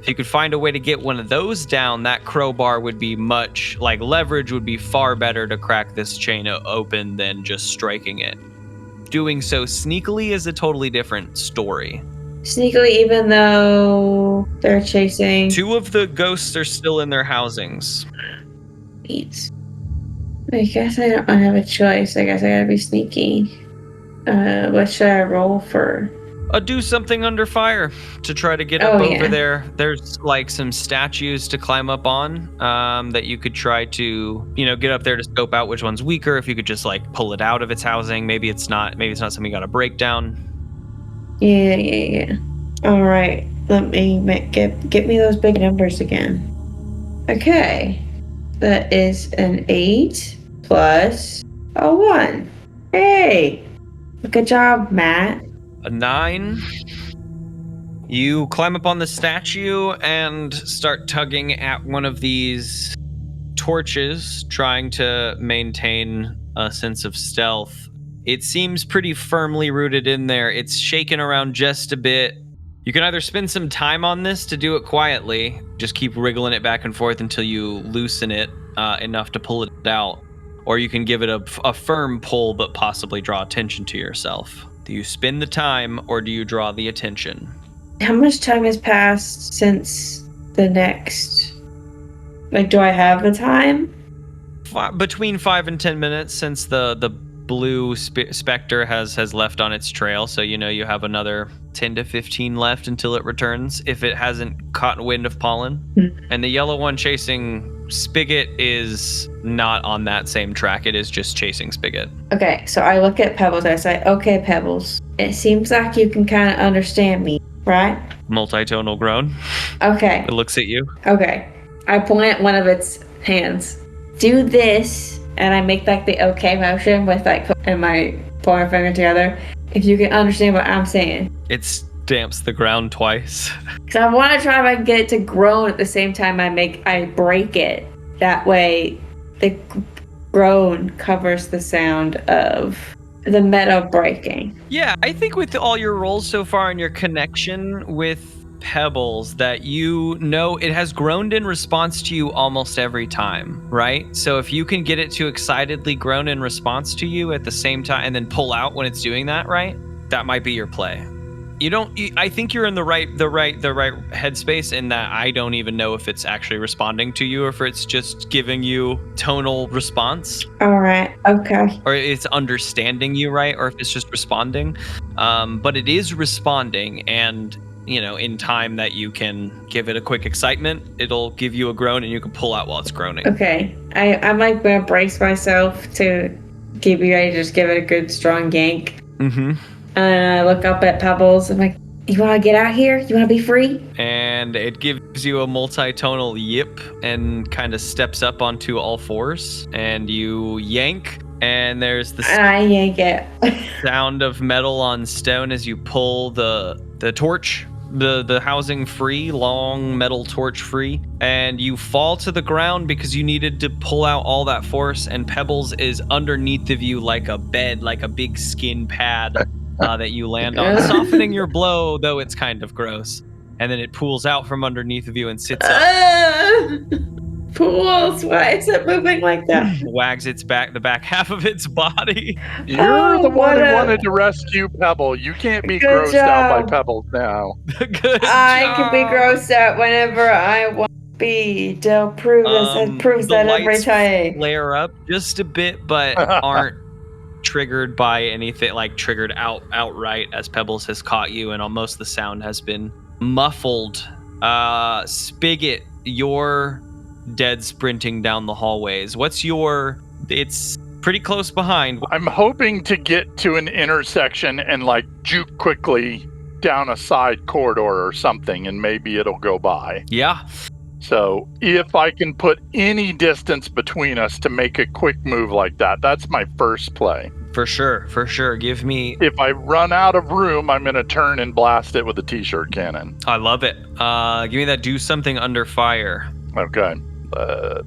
If you could find a way to get one of those down, that crowbar would be leverage would be far better to crack this chain open than just striking it. Doing so sneakily is a totally different story. Sneakily, even though they're chasing. 2 of the ghosts are still in their housings. Eats. I guess I don't have a choice. I guess I gotta be sneaky. What should I roll for? Do something under fire to try to get up over there. There's some statues to climb up on that you could try to get up there to scope out which one's weaker. If you could just pull it out of its housing, maybe it's not something you got to break down. Yeah. All right, let me get me those big numbers again. Okay, that is an 8 plus a 1. Hey, good job, Matt. A 9. You climb up on the statue and start tugging at one of these torches, trying to maintain a sense of stealth. It seems pretty firmly rooted in there. It's shaking around just a bit. You can either spend some time on this to do it quietly, just keep wriggling it back and forth until you loosen it enough to pull it out, or you can give it a firm pull but possibly draw attention to yourself. Do you spend the time or do you draw the attention? How much time has passed since the next? Do I have the time? Between 5 and 10 minutes since the blue specter has left on its trail. So you have another 10 to 15 left until it returns, if it hasn't caught wind of pollen. And the yellow one chasing Spigot is not on that same track. It is just chasing Spigot. Okay, so I look at Pebbles and I say, okay, Pebbles, it seems like you can kind of understand me, right? Multitonal groan. Okay. It looks at you. Okay. I point at one of its hands. Do this, and I make the okay motion with and my pointer finger together. If you can understand what I'm saying. It stamps the ground twice. Because I want to try if I can get it to groan at the same time I break it. That way, the groan covers the sound of the metal breaking. Yeah, I think with all your rolls so far and your connection with Pebbles, that it has groaned in response to you almost every time, right? So if you can get it to excitedly groan in response to you at the same time and then pull out when it's doing that, right? That might be your play. I think you're in the right headspace in that I don't even know if it's actually responding to you or if it's just giving you tonal response. All right. Okay. Or it's understanding you, right? Or if it's just responding. But it is responding, and in time that you can give it a quick excitement, it'll give you a groan and you can pull out while it's groaning. Okay. I'm gonna brace myself to keep you ready to just give it a good strong yank. Mm-hmm. And I look up at Pebbles. I'm like, you want to get out here? You want to be free? And it gives you a multitonal yip and kind of steps up onto all fours. And you yank, and there's the I yank it. sound of metal on stone as you pull the torch, the housing free, long metal torch free. And you fall to the ground because you needed to pull out all that force. And Pebbles is underneath of you like a bed, like a big skin pad. That you land on, softening your blow, though it's kind of gross. and then it pulls out from underneath of you and sits up. Pools, why is it moving like that? Wags its back, the back half of its body. You're the one who what a- wanted to rescue Pebble. You can't be Good grossed out by job. Pebbles now. Good I can be job. grossed out whenever I want to be. Del proves The that every lights time. flare up just a bit, but aren't triggered by anything, like triggered outright, as Pebbles has caught you, and almost the sound has been muffled. Spigot, you're dead sprinting down the hallways. It's pretty close behind. I'm hoping to get to an intersection and like juke quickly down a side corridor or something, and maybe it'll go by. Yeah. So if I can put any distance between us to make a quick move like that, that's my first play. For sure. Give me... If I run out of room, I'm going to turn and blast it with a t-shirt cannon. I love it. Give me that do something under fire. Okay. Let's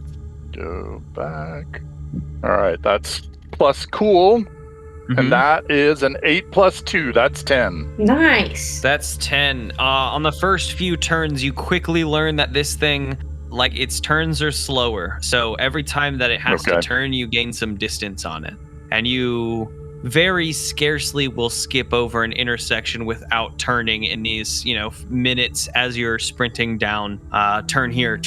go back. All right, that's plus cool. Mhm. And that is an 8 plus 2. That's 10. Nice. That's 10. On the first few turns, you quickly learn that this thing, like, its turns are slower. So every time that it has to turn, you gain some distance on it. And you very scarcely will skip over an intersection without turning in these, minutes as you're sprinting down. Turn here,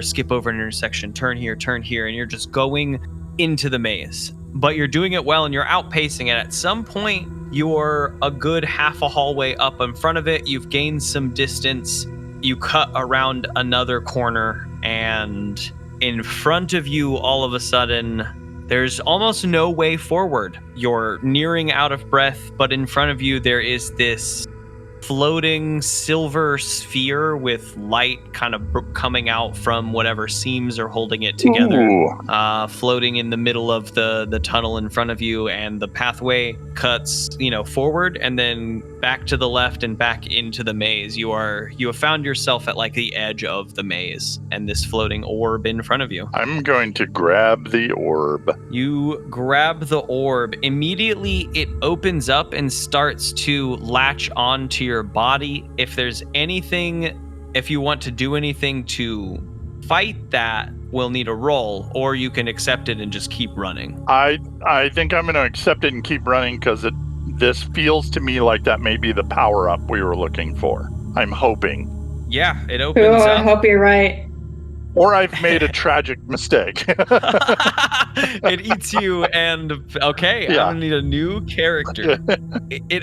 skip over an intersection, turn here, and you're just going into the maze. But you're doing it well and you're outpacing it. At some point, you're a good half a hallway up in front of it. You've gained some distance. You cut around another corner, and in front of you, all of a sudden, there's almost no way forward. You're nearing out of breath, but in front of you, there is this floating silver sphere with light kind of coming out from whatever seams are holding it together. Ooh. Floating in the middle of the tunnel in front of you, and the pathway cuts, forward and then back to the left and back into the maze. You have found yourself at like the edge of the maze and this floating orb in front of you. I'm going to grab the orb. You grab the orb. Immediately it opens up and starts to latch onto your body. If you want to do anything to fight that, we'll need a roll, or you can accept it and just keep running. I think I'm going to accept it and keep running because this feels to me like that may be the power up we were looking for. I'm hoping. Yeah, it opens I up. hope you're right. Or I've made a tragic mistake. It eats you, and okay, Yeah. I'm gonna need a new character. It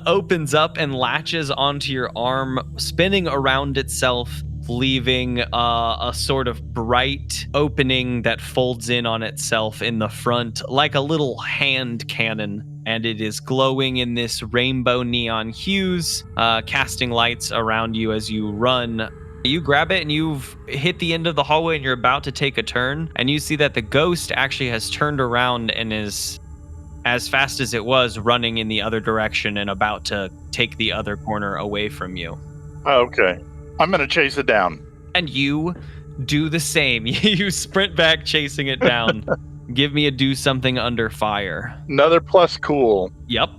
opens up and latches onto your arm, spinning around itself, leaving a sort of bright opening that folds in on itself in the front like a little hand cannon. And it is glowing in this rainbow neon hues, casting lights around you as you run. You grab it and you've hit the end of the hallway and you're about to take a turn, and you see that the ghost actually has turned around and is, as fast as it was, running in the other direction and about to take the other corner away from you. Okay. I'm going to chase it down. And you do the same. You sprint back, chasing it down. Give me a do something under fire. Another plus cool. Yep.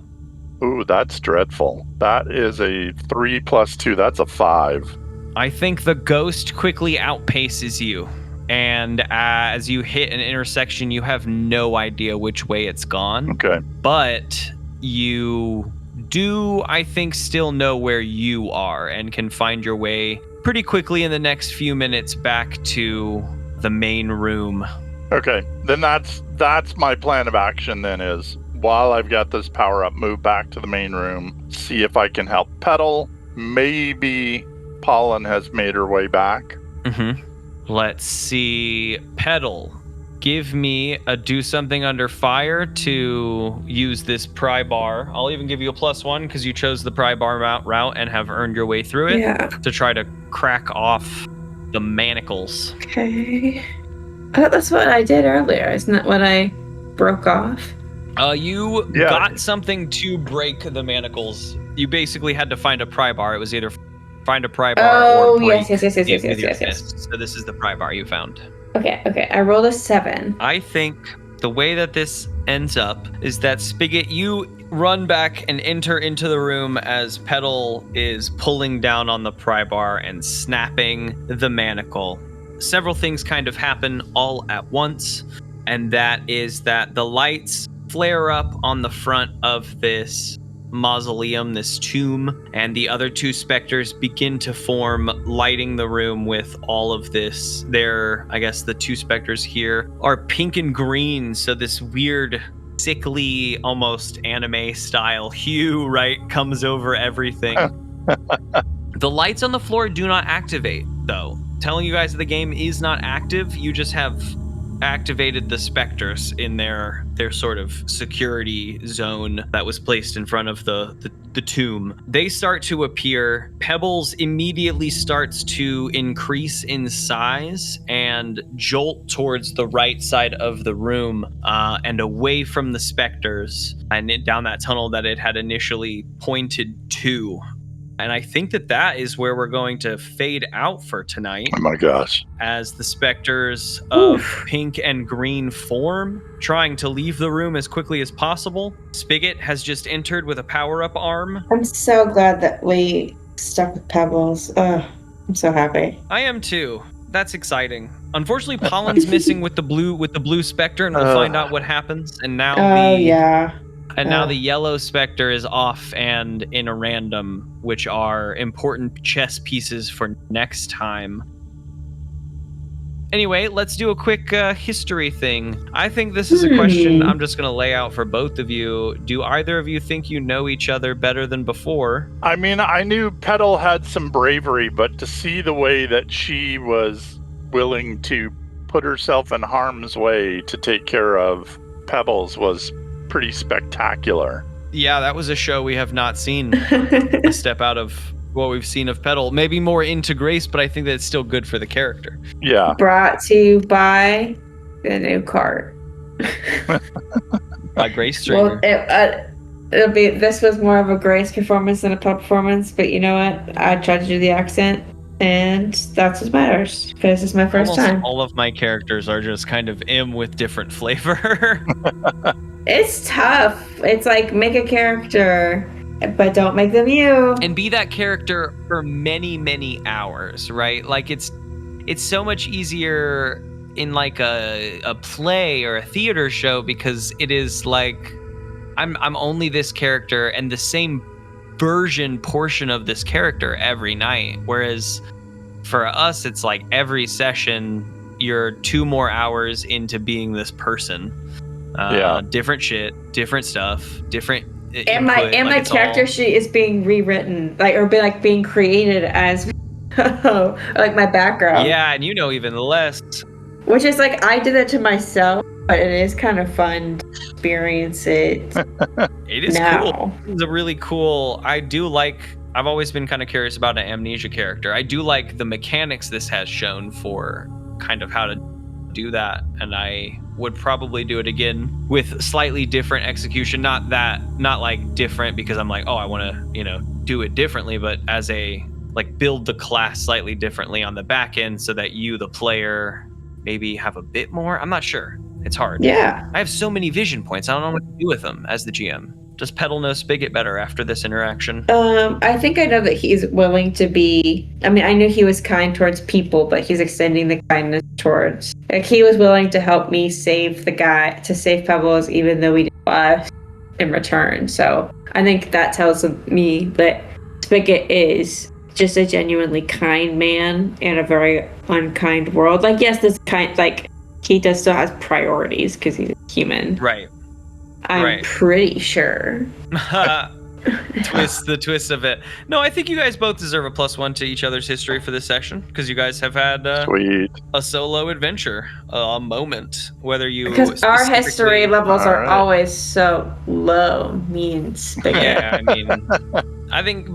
Ooh, that's dreadful. That is a 3 plus 2. That's a 5. I think the ghost quickly outpaces you. And as you hit an intersection, you have no idea which way it's gone. Okay. But you do, I think, still know where you are and can find your way pretty quickly in the next few minutes back to the main room. Okay. Then that's my plan of action then is, while I've got this power up, move back to the main room, see if I can help Petal. Maybe Pollen has made her way back. Mm-hmm. Let's see. Petal, give me a do something under fire to use this pry bar. I'll even give you a +1 because you chose the pry bar route and have earned your way through it. Yeah. To try to crack off the manacles. Okay. I thought that's what I did earlier. Isn't that what I broke off? You Yeah. got something to break the manacles. You basically had to find a pry bar. It was either find a pry bar Oh, or break yes. it with your fist. So this is the pry bar you found. Okay. I rolled a 7. I think the way that this ends up is that Spigot, you run back and enter into the room as Petal is pulling down on the pry bar and snapping the manacle. Several things kind of happen all at once, and that is that the lights flare up on the front of this mausoleum, this tomb, and the other two specters begin to form, lighting the room with all of this. The two specters here are pink and green, so this weird, sickly, almost anime style hue, right, comes over everything. The lights on the floor do not activate, though. Telling you guys that the game is not active, you just have activated the specters in their sort of security zone that was placed in front of the tomb. They start to appear. Pebbles immediately starts to increase in size and jolt towards the right side of the room and away from the specters and down that tunnel that it had initially pointed to. And I think that is where we're going to fade out for tonight. Oh my gosh. As the specters of pink and green form, trying to leave the room as quickly as possible. Spigot has just entered with a power-up arm. I'm so glad that we stuck with Pebbles. I'm so happy. I am too. That's exciting. Unfortunately, Pollen's missing with the blue specter, and we'll find out what happens. And now now the yellow specter is off and in a random, which are important chess pieces for next time. Anyway, let's do a quick history thing. I think this is a question I'm just going to lay out for both of you. Do either of you think you know each other better than before? I mean, I knew Petal had some bravery, but to see the way that she was willing to put herself in harm's way to take care of Pebbles was pretty spectacular. Yeah, that was a show we have not seen a step out of what we've seen of Petal. Maybe more into Grace, but I think that it's still good for the character. Yeah. Brought to you by the new cart. Grace Stringer. Well, this was more of a Grace performance than a Petal performance, but you know what? I tried to do the accent, and that's what matters, because it's my first time. All of my characters are just kind of with different flavor. It's tough. It's like, make a character, but don't make them you. And be that character for many, many hours, right? Like, it's so much easier in like a play or a theater show, because it is like, I'm only this character and the same portion of this character every night. Whereas for us, it's like every session, you're 2 more hours into being this person. Different shit, different stuff, different and my character sheet is being rewritten, being created as like my background. Yeah, and even less. Which is like, I did it to myself, but it is kind of fun to experience it. It is cool. It's a really cool. I've always been kind of curious about an amnesia character. I do like the mechanics this has shown for kind of how to do that, and I would probably do it again with slightly different execution. Not like different because I'm like, oh, I want to, do it differently, but as a build the class slightly differently on the back end so that you, the player, maybe have a bit more. I'm not sure. It's hard. Yeah. I have so many vision points. I don't know what to do with them as the GM. Does Petal know Spigot better after this interaction? I think I know that he's willing to be. I mean, I knew he was kind towards people, but he's extending the kindness towards. Like, he was willing to help me save save Pebbles, even though we didn't us in return. So I think that tells me that Spigot is just a genuinely kind man in a very unkind world. Like, yes, this kind, like, he does still has priorities because he's human. Right. I'm pretty sure. The twist of it. No, I think you guys both deserve a +1 to each other's history for this session, because you guys have had a solo adventure, a moment. Because our history levels are always so low, me and Spigot. Yeah, I mean,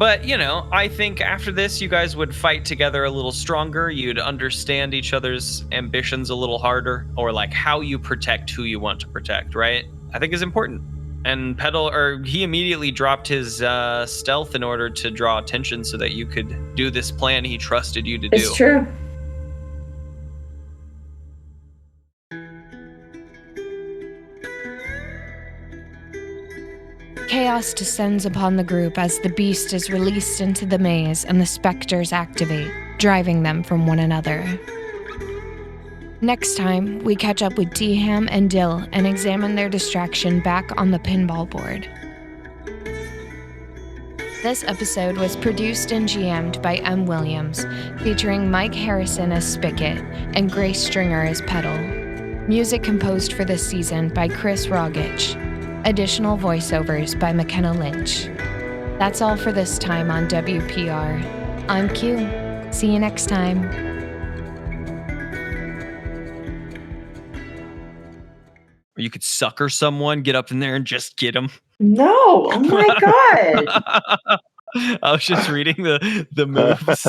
I think after this, you guys would fight together a little stronger. You'd understand each other's ambitions a little harder, or like how you protect who you want to protect, right? I think is important. And he immediately dropped his stealth in order to draw attention so that you could do this plan he trusted you to do. It's true. Chaos Chaos descends upon the group as the beast is released into the maze and the specters activate, driving them from one another. Next time, we catch up with Dham and Dill and examine their distraction back on the pinball board. This episode was produced and GM'd by M. Williams, featuring Mike Harrison as Spicket and Grace Stringer as Petal. Music composed for this season by Chris Rogich. Additional voiceovers by Mckenna Lynch. That's all for this time on WPR. I'm Q. See you next time. Or you could sucker someone, get up in there and just get them. No, oh my god. I was just reading the moves.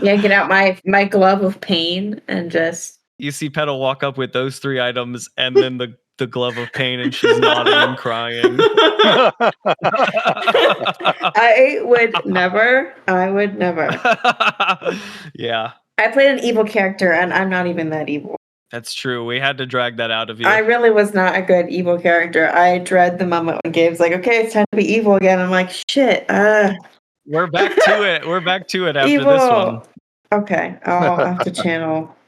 Yeah, get out my glove of pain and just... You see Petal walk up with those 3 items and then the glove of pain, and she's nodding and crying. I would never. Yeah. I played an evil character and I'm not even that evil. That's true. We had to drag that out of you. I really was not a good evil character. I dread the moment when Gabe's like, okay, it's time to be evil again. I'm like, shit. We're back to it. We're back to it after evil. this one. Okay, I'll have to channel